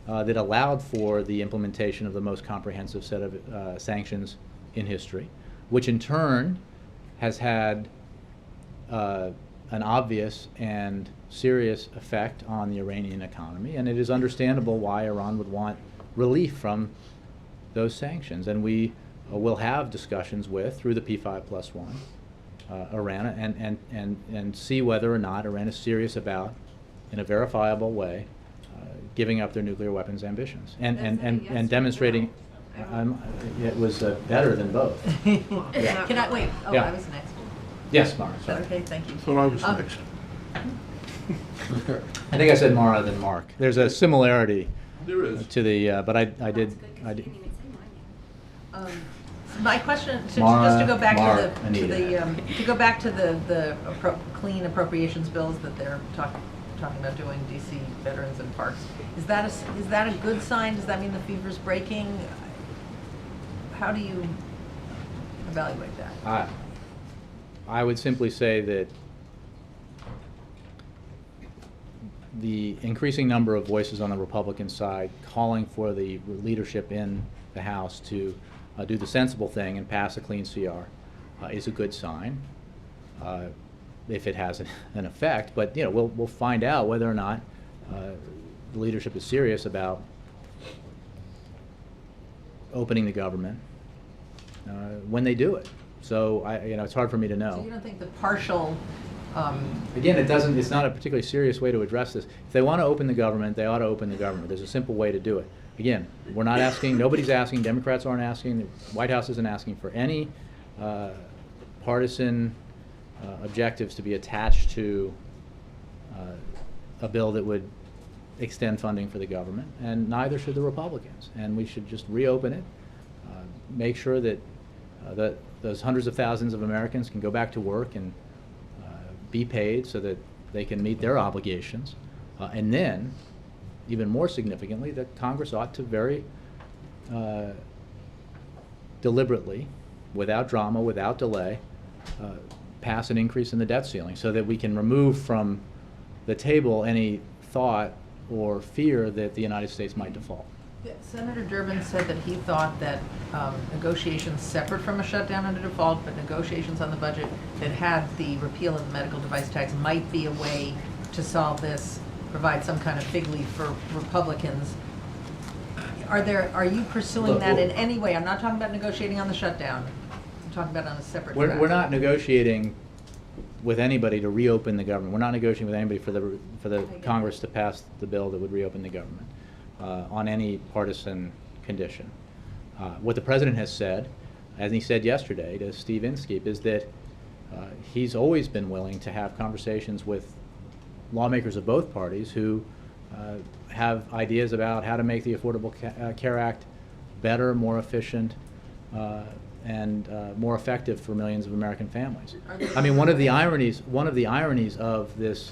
that allowed for the implementation of the most comprehensive set of sanctions in history, which in turn has had an obvious and serious effect on the Iranian economy, and it is understandable why Iran would want relief from those sanctions. And we will have discussions with, through the P5+1, Iran, and see whether or not Iran is serious about, in a verifiable way, giving up their nuclear weapons ambitions and demonstrating. It was better than both. Yeah. Can I, wait, Yeah. I was next. Yes, Mara, sorry. Okay, thank you. So I was Um, next. I think I said Mara than Mark. There's a similarity There is. to the, but I did. My question, just Mara, to go back Mark, to Anita. to go back to the clean appropriations bills that they're talking about doing, DC veterans and parks. Is that a good sign? Does that mean the fever's breaking? How do you evaluate that? I would simply say that the increasing number of voices on the Republican side calling for the leadership in the House to do the sensible thing and pass a clean CR is a good sign, if it has an effect. But we'll find out whether or not the leadership is serious about opening the government when they do it. So it's hard for me to know. So you don't think the partial Again, it's not a particularly serious way to address this. If they want to open the government, they ought to open the government. There's a simple way to do it. Again, we're not asking, nobody's asking, Democrats aren't asking, the White House isn't asking for any partisan objectives to be attached to a bill that would extend funding for the government, and neither should the Republicans. And we should just reopen it, make sure that those hundreds of thousands of Americans can go back to work and be paid so that they can meet their obligations. And then, even more significantly, that Congress ought to very deliberately, without drama, without delay, pass an increase in the debt ceiling so that we can remove from the table any thought or fear that the United States might default. Yeah, Senator Durbin said that he thought that negotiations separate from a shutdown under default, but negotiations on the budget that had the repeal of the medical device tax might be a way to solve this, provide some kind of fig leaf for Republicans. Are you pursuing that in any way? I'm not talking about negotiating on the shutdown. I'm talking about on a separate track. We're not negotiating with anybody to reopen the government. We're not negotiating with anybody for the Congress to pass the bill that would reopen the government on any partisan condition. What the President has said, as he said yesterday to Steve Inskeep, is that he's always been willing to have conversations with lawmakers of both parties who have ideas about how to make the Affordable Care Act better, more efficient, and more effective for millions of American families. I mean, one of the ironies of this,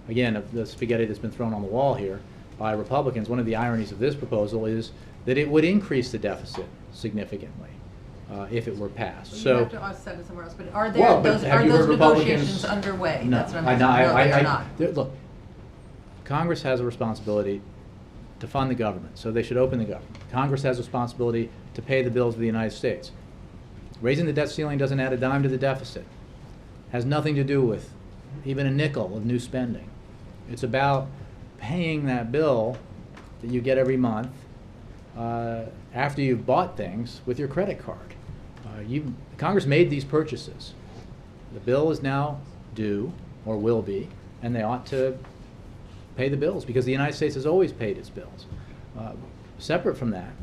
again, of the spaghetti that's been thrown on the wall here by Republicans, one of the ironies of this proposal is that it would increase the deficit significantly if it were passed. So you have to offset it somewhere else. But are there those negotiations underway? No, That's what I'm asking. They're not. Look, Congress has a responsibility to fund the government, so they should open the government. Congress has a responsibility to pay the bills of the United States. Raising the debt ceiling doesn't add a dime to the deficit. Has nothing to do with even a nickel of new spending. It's about paying that bill that you get every month after you've bought things with your credit card. Congress made these purchases. The bill is now due, or will be, and they ought to pay the bills because the United States has always paid its bills. Separate from that,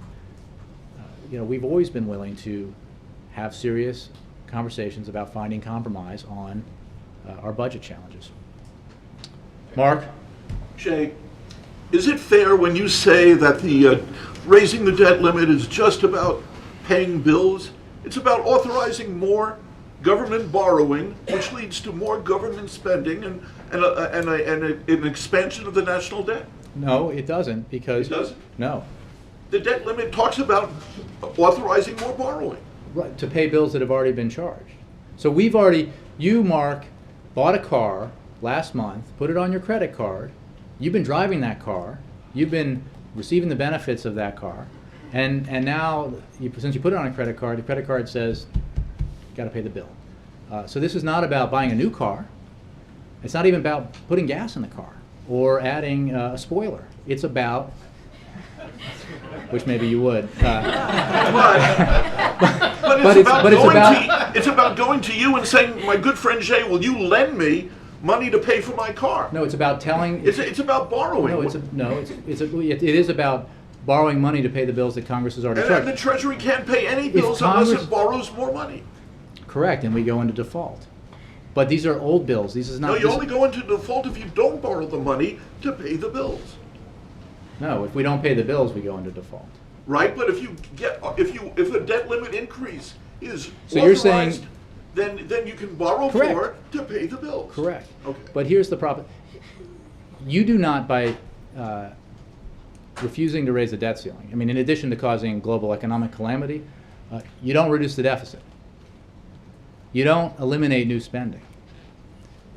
we've always been willing to have serious conversations about finding compromise on our budget challenges. Mark? Jay, is it fair when you say that the raising the debt limit is just about paying bills? It's about authorizing more government borrowing, which leads to more government spending and an expansion of the national debt? No, it doesn't, because... It doesn't? No. The debt limit talks about authorizing more borrowing. Right, to pay bills that have already been charged. So you, Mark, bought a car last month, put it on your credit card, you've been driving that car, you've been receiving the benefits of that car, and now, since you put it on a credit card, the credit card says, you got to pay the bill. So this is not about buying a new car. It's not even about putting gas in the car or adding a spoiler. It's about, which maybe you would. It's about going to you and saying, my good friend Jay, will you lend me money to pay for my car? No, it's about telling. It's about borrowing. It is about borrowing money to pay the bills that Congress has already charged. And the Treasury can't pay any bills unless it borrows more money. Correct, and we go into default. But these are old bills. This is not. No, you only go into default if you don't borrow the money to pay the bills. No, if we don't pay the bills, we go into default. Right, but if the debt limit increase is So you're saying- authorized, then you can borrow Correct. more to pay the bills. Correct. Okay. But here's the problem. You do not, by refusing to raise the debt ceiling, I mean, in addition to causing global economic calamity, you don't reduce the deficit. You don't eliminate new spending.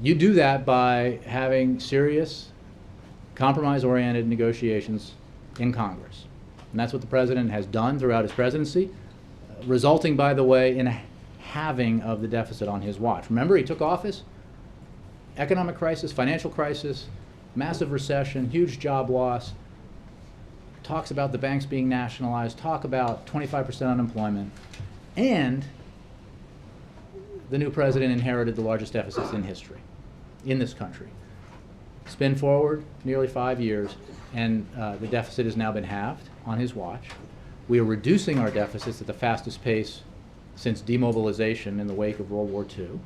You do that by having serious, compromise-oriented negotiations in Congress. And that's what the president has done throughout his presidency, resulting, by the way, in a halving of the deficit on his watch. Remember, he took office, economic crisis, financial crisis, massive recession, huge job loss, talks about the banks being nationalized, talk about 25% unemployment, and the new president inherited the largest deficits in history in this country. Spin forward nearly 5 years, and the deficit has now been halved on his watch. We are reducing our deficits at the fastest pace since demobilization in the wake of World War II.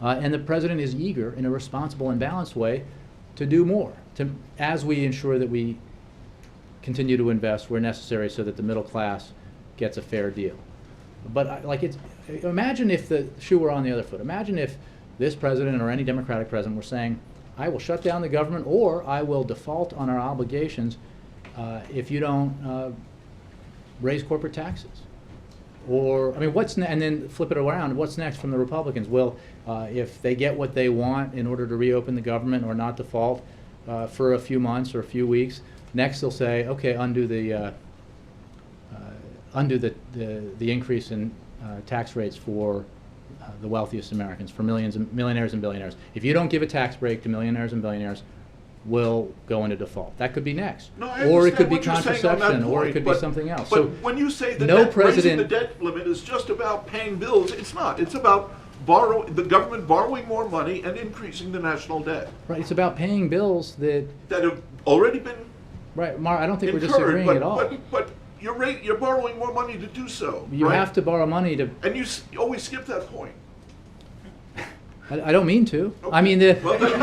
And the president is eager, in a responsible and balanced way, to do more, as we ensure that we continue to invest where necessary so that the middle class gets a fair deal. But imagine if the shoe were on the other foot. Imagine if this president or any Democratic president were saying, I will shut down the government, or I will default on our obligations if you don't raise corporate taxes. Or, I mean, and then flip it around, what's next from the Republicans? Well, if they get what they want in order to reopen the government or not default for a few months or a few weeks, next they'll say, okay, undo the increase in tax rates for the wealthiest Americans, for millionaires and billionaires. If you don't give a tax break to millionaires and billionaires, we'll go into default. That could be next. No, I or it could understand be what you're saying on that contraception, or it point, could be something else. But So when you say that no raising the president, debt limit is just about paying bills, it's not. It's about the government borrowing more money and increasing the national debt right, it's about paying bills that, that have already been right, Mark, I don't think we're incurred, disagreeing but, at all. but you're borrowing more money to do so. You right? have to borrow money to, And you always skip that point. I don't mean to. Okay. I mean, Well, then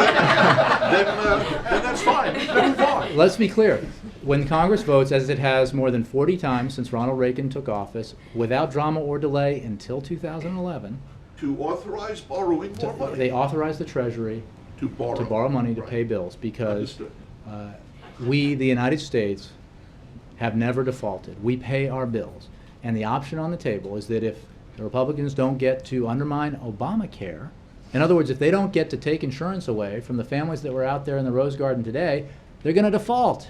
that's fine. Then move on. let's be clear. When Congress votes, as it has more than 40 times since Ronald Reagan took office, without drama or delay until 2011, To authorize borrowing more money. they authorized the Treasury To borrow money to Right. pay bills because Understood. we, the United States, have never defaulted. We pay our bills. And the option on the table is that if the Republicans don't get to undermine Obamacare, in other words, if they don't get to take insurance away from the families that were out there in the Rose Garden today, they're going to default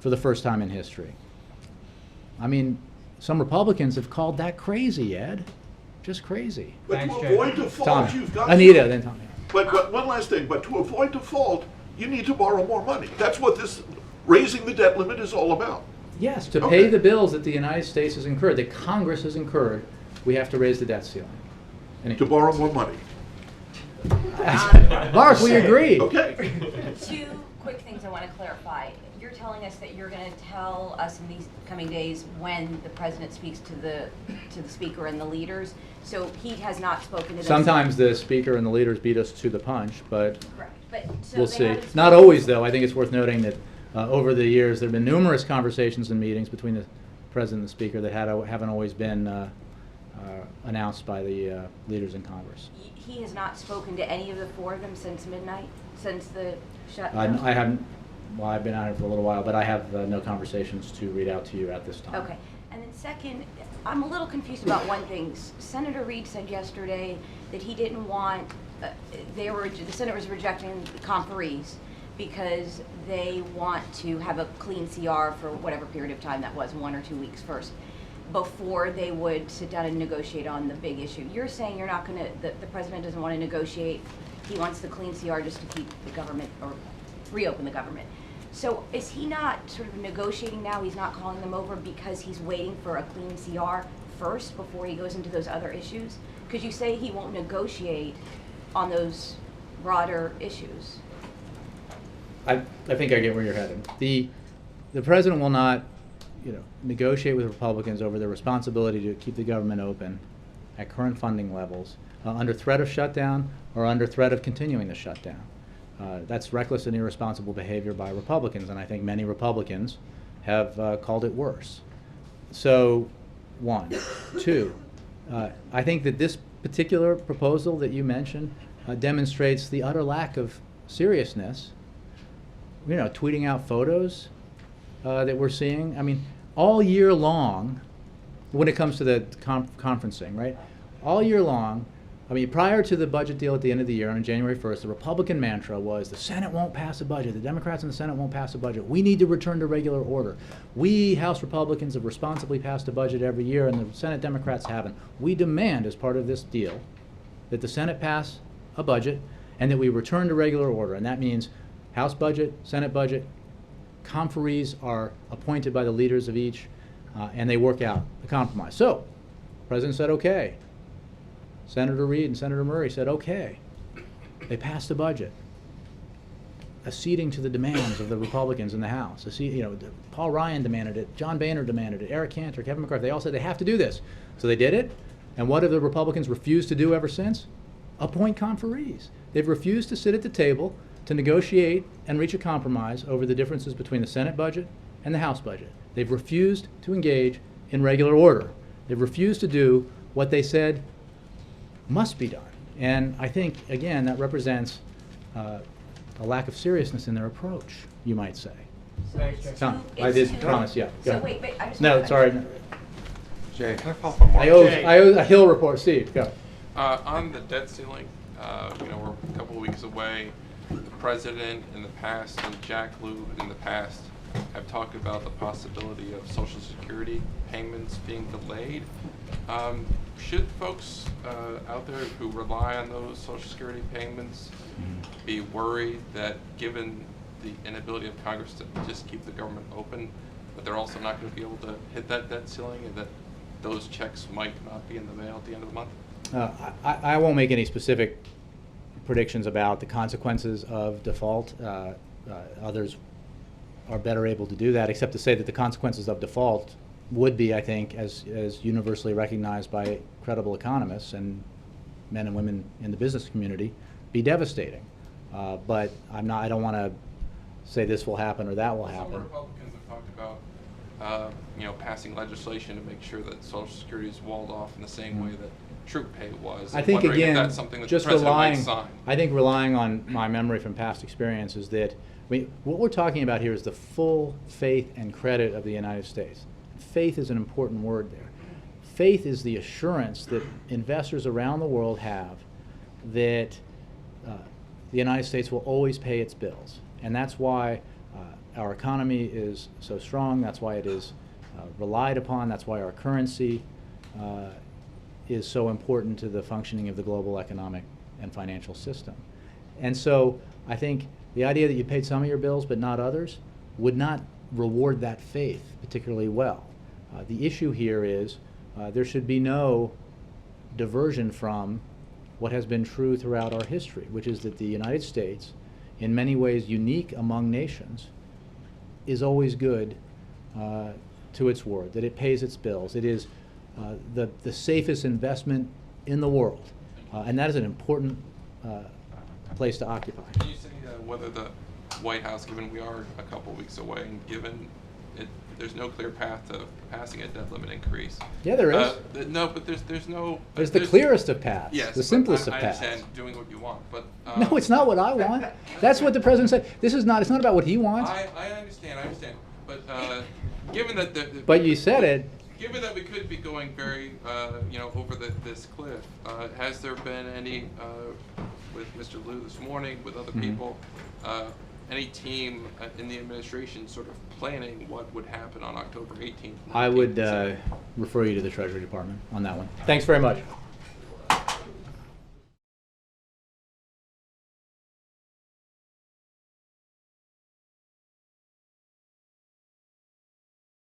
for the first time in history. I mean, some Republicans have called that crazy, Ed. Just crazy. But Thanks, to Jay. avoid default, Tom, you've got Anita, to. then Tom. But one last thing. But to avoid default, you need to borrow more money. That's what this raising the debt limit is all about. Yes, to Okay. pay the bills that the United States has incurred, that Congress has incurred, we have to raise the debt ceiling. To borrow more money. Mark, we agree. Okay. Two quick things I want to clarify. You're telling us that you're going to tell us in these coming days when the president speaks to the speaker and the leaders. So he has not spoken to them. Sometimes the speaker and the leaders beat us to the punch, but Correct. But so we'll they see. haven't Not spoken- always, though. I think it's worth noting that over the years, there have been numerous conversations and meetings between the president and the speaker that haven't always been announced by the leaders in Congress. He has not spoken to any of the four of them since midnight, since the shutdown? I haven't, well, I've been out here for a little while, but I have no conversations to read out to you at this time. Okay. And then second, I'm a little confused about one thing. Senator Reid said yesterday that he didn't want, the Senate was rejecting the conferees because they want to have a clean CR for whatever period of time that was, 1 or 2 weeks first, before they would sit down and negotiate on the big issue. You're saying you're not going to, the president doesn't want to negotiate. He wants the clean CR just to keep the government, or reopen the government. So is he not sort of negotiating now? He's not calling them over because he's waiting for a clean CR first before he goes into those other issues? Because you say he won't negotiate on those broader issues. I think I get where you're headed. The president will not, negotiate with Republicans over their responsibility to keep the government open at current funding levels under threat of shutdown or under threat of continuing the shutdown. That's reckless and irresponsible behavior by Republicans, and I think many Republicans have called it worse. So, one. Two, I think that this particular proposal that you mentioned demonstrates the utter lack of seriousness. You know, tweeting out photos that we're seeing. I mean, all year long, when it comes to the conferencing, right? All year long, I mean, prior to the budget deal at the end of the year on January 1st, the Republican mantra was the Senate won't pass a budget. The Democrats in the Senate won't pass a budget. We need to return to regular order. We, House Republicans, have responsibly passed a budget every year, and the Senate Democrats haven't. We demand, as part of this deal, that the Senate pass a budget and that we return to regular order. And that means House budget, Senate budget, conferees are appointed by the leaders of each, and they work out a compromise. So, the President said, okay. Senator Reid and Senator Murray said, okay. They passed the budget, acceding to the demands of the Republicans in the House. Paul Ryan demanded it, John Boehner demanded it, Eric Cantor, Kevin McCarthy. They all said they have to do this. So they did it. And what have the Republicans refused to do ever since? Appoint conferees. They've refused to sit at the table to negotiate and reach a compromise over the differences between the Senate budget and the House budget. They've refused to engage in regular order. They've refused to do what they said must be done. And I think, again, that represents a lack of seriousness in their approach, you might say. Tom, I did promise, yeah. Go ahead. Wait, I just. No, sorry. Jay, can I follow up on Mark? I owe a Hill report. Steve, go. On the debt ceiling, we're a couple of weeks away. The president in the past and Jack Lew in the past have talked about the possibility of Social Security payments being delayed. Should folks out there who rely on those Social Security payments be worried that given the inability of Congress to just keep the government open, but they're also not going to be able to hit that debt ceiling, and that those checks might not be in the mail at the end of the month? I won't make any specific predictions about the consequences of default. Others are better able to do that, except to say that the consequences of default would be, I think, as universally recognized by credible economists and men and women in the business community, be devastating. But I don't want to say this will happen or that will happen. Some Republicans have talked about, passing legislation to make sure that Social Security is walled off in the same way that troop pay was. I think, again, if that's something that just the president might sign. I think relying on my memory from past experience is that what we're talking about here is the full faith and credit of the United States. Faith is an important word there. Faith is the assurance that investors around the world have that the United States will always pay its bills. And that's why our economy is so strong. That's why it is relied upon. That's why our currency is so important to the functioning of the global economic and financial system. And so I think the idea that you paid some of your bills but not others would not reward that faith particularly well. The issue here is there should be no diversion from what has been true throughout our history, which is that the United States, in many ways unique among nations, is always good to its word, that it pays its bills. It is the safest investment in the world, and that is an important place to occupy. Can you say whether the White House, given we are a couple weeks away, and given there's no clear path to passing a debt limit increase? Yeah, there is. No, but there's no. There's the clearest of paths. Yes, the simplest of I paths. understand doing what you want, but no, it's not what I want. That's what the president said. This is not. It's not about what he wants. I understand, but given that But you said it. Given that we could be going very, over this cliff, has there been any, with Mr. Liu this morning, with other people, any team in the administration sort of planning what would happen on October 18th? I would refer you to the Treasury Department on that one. Thanks very much.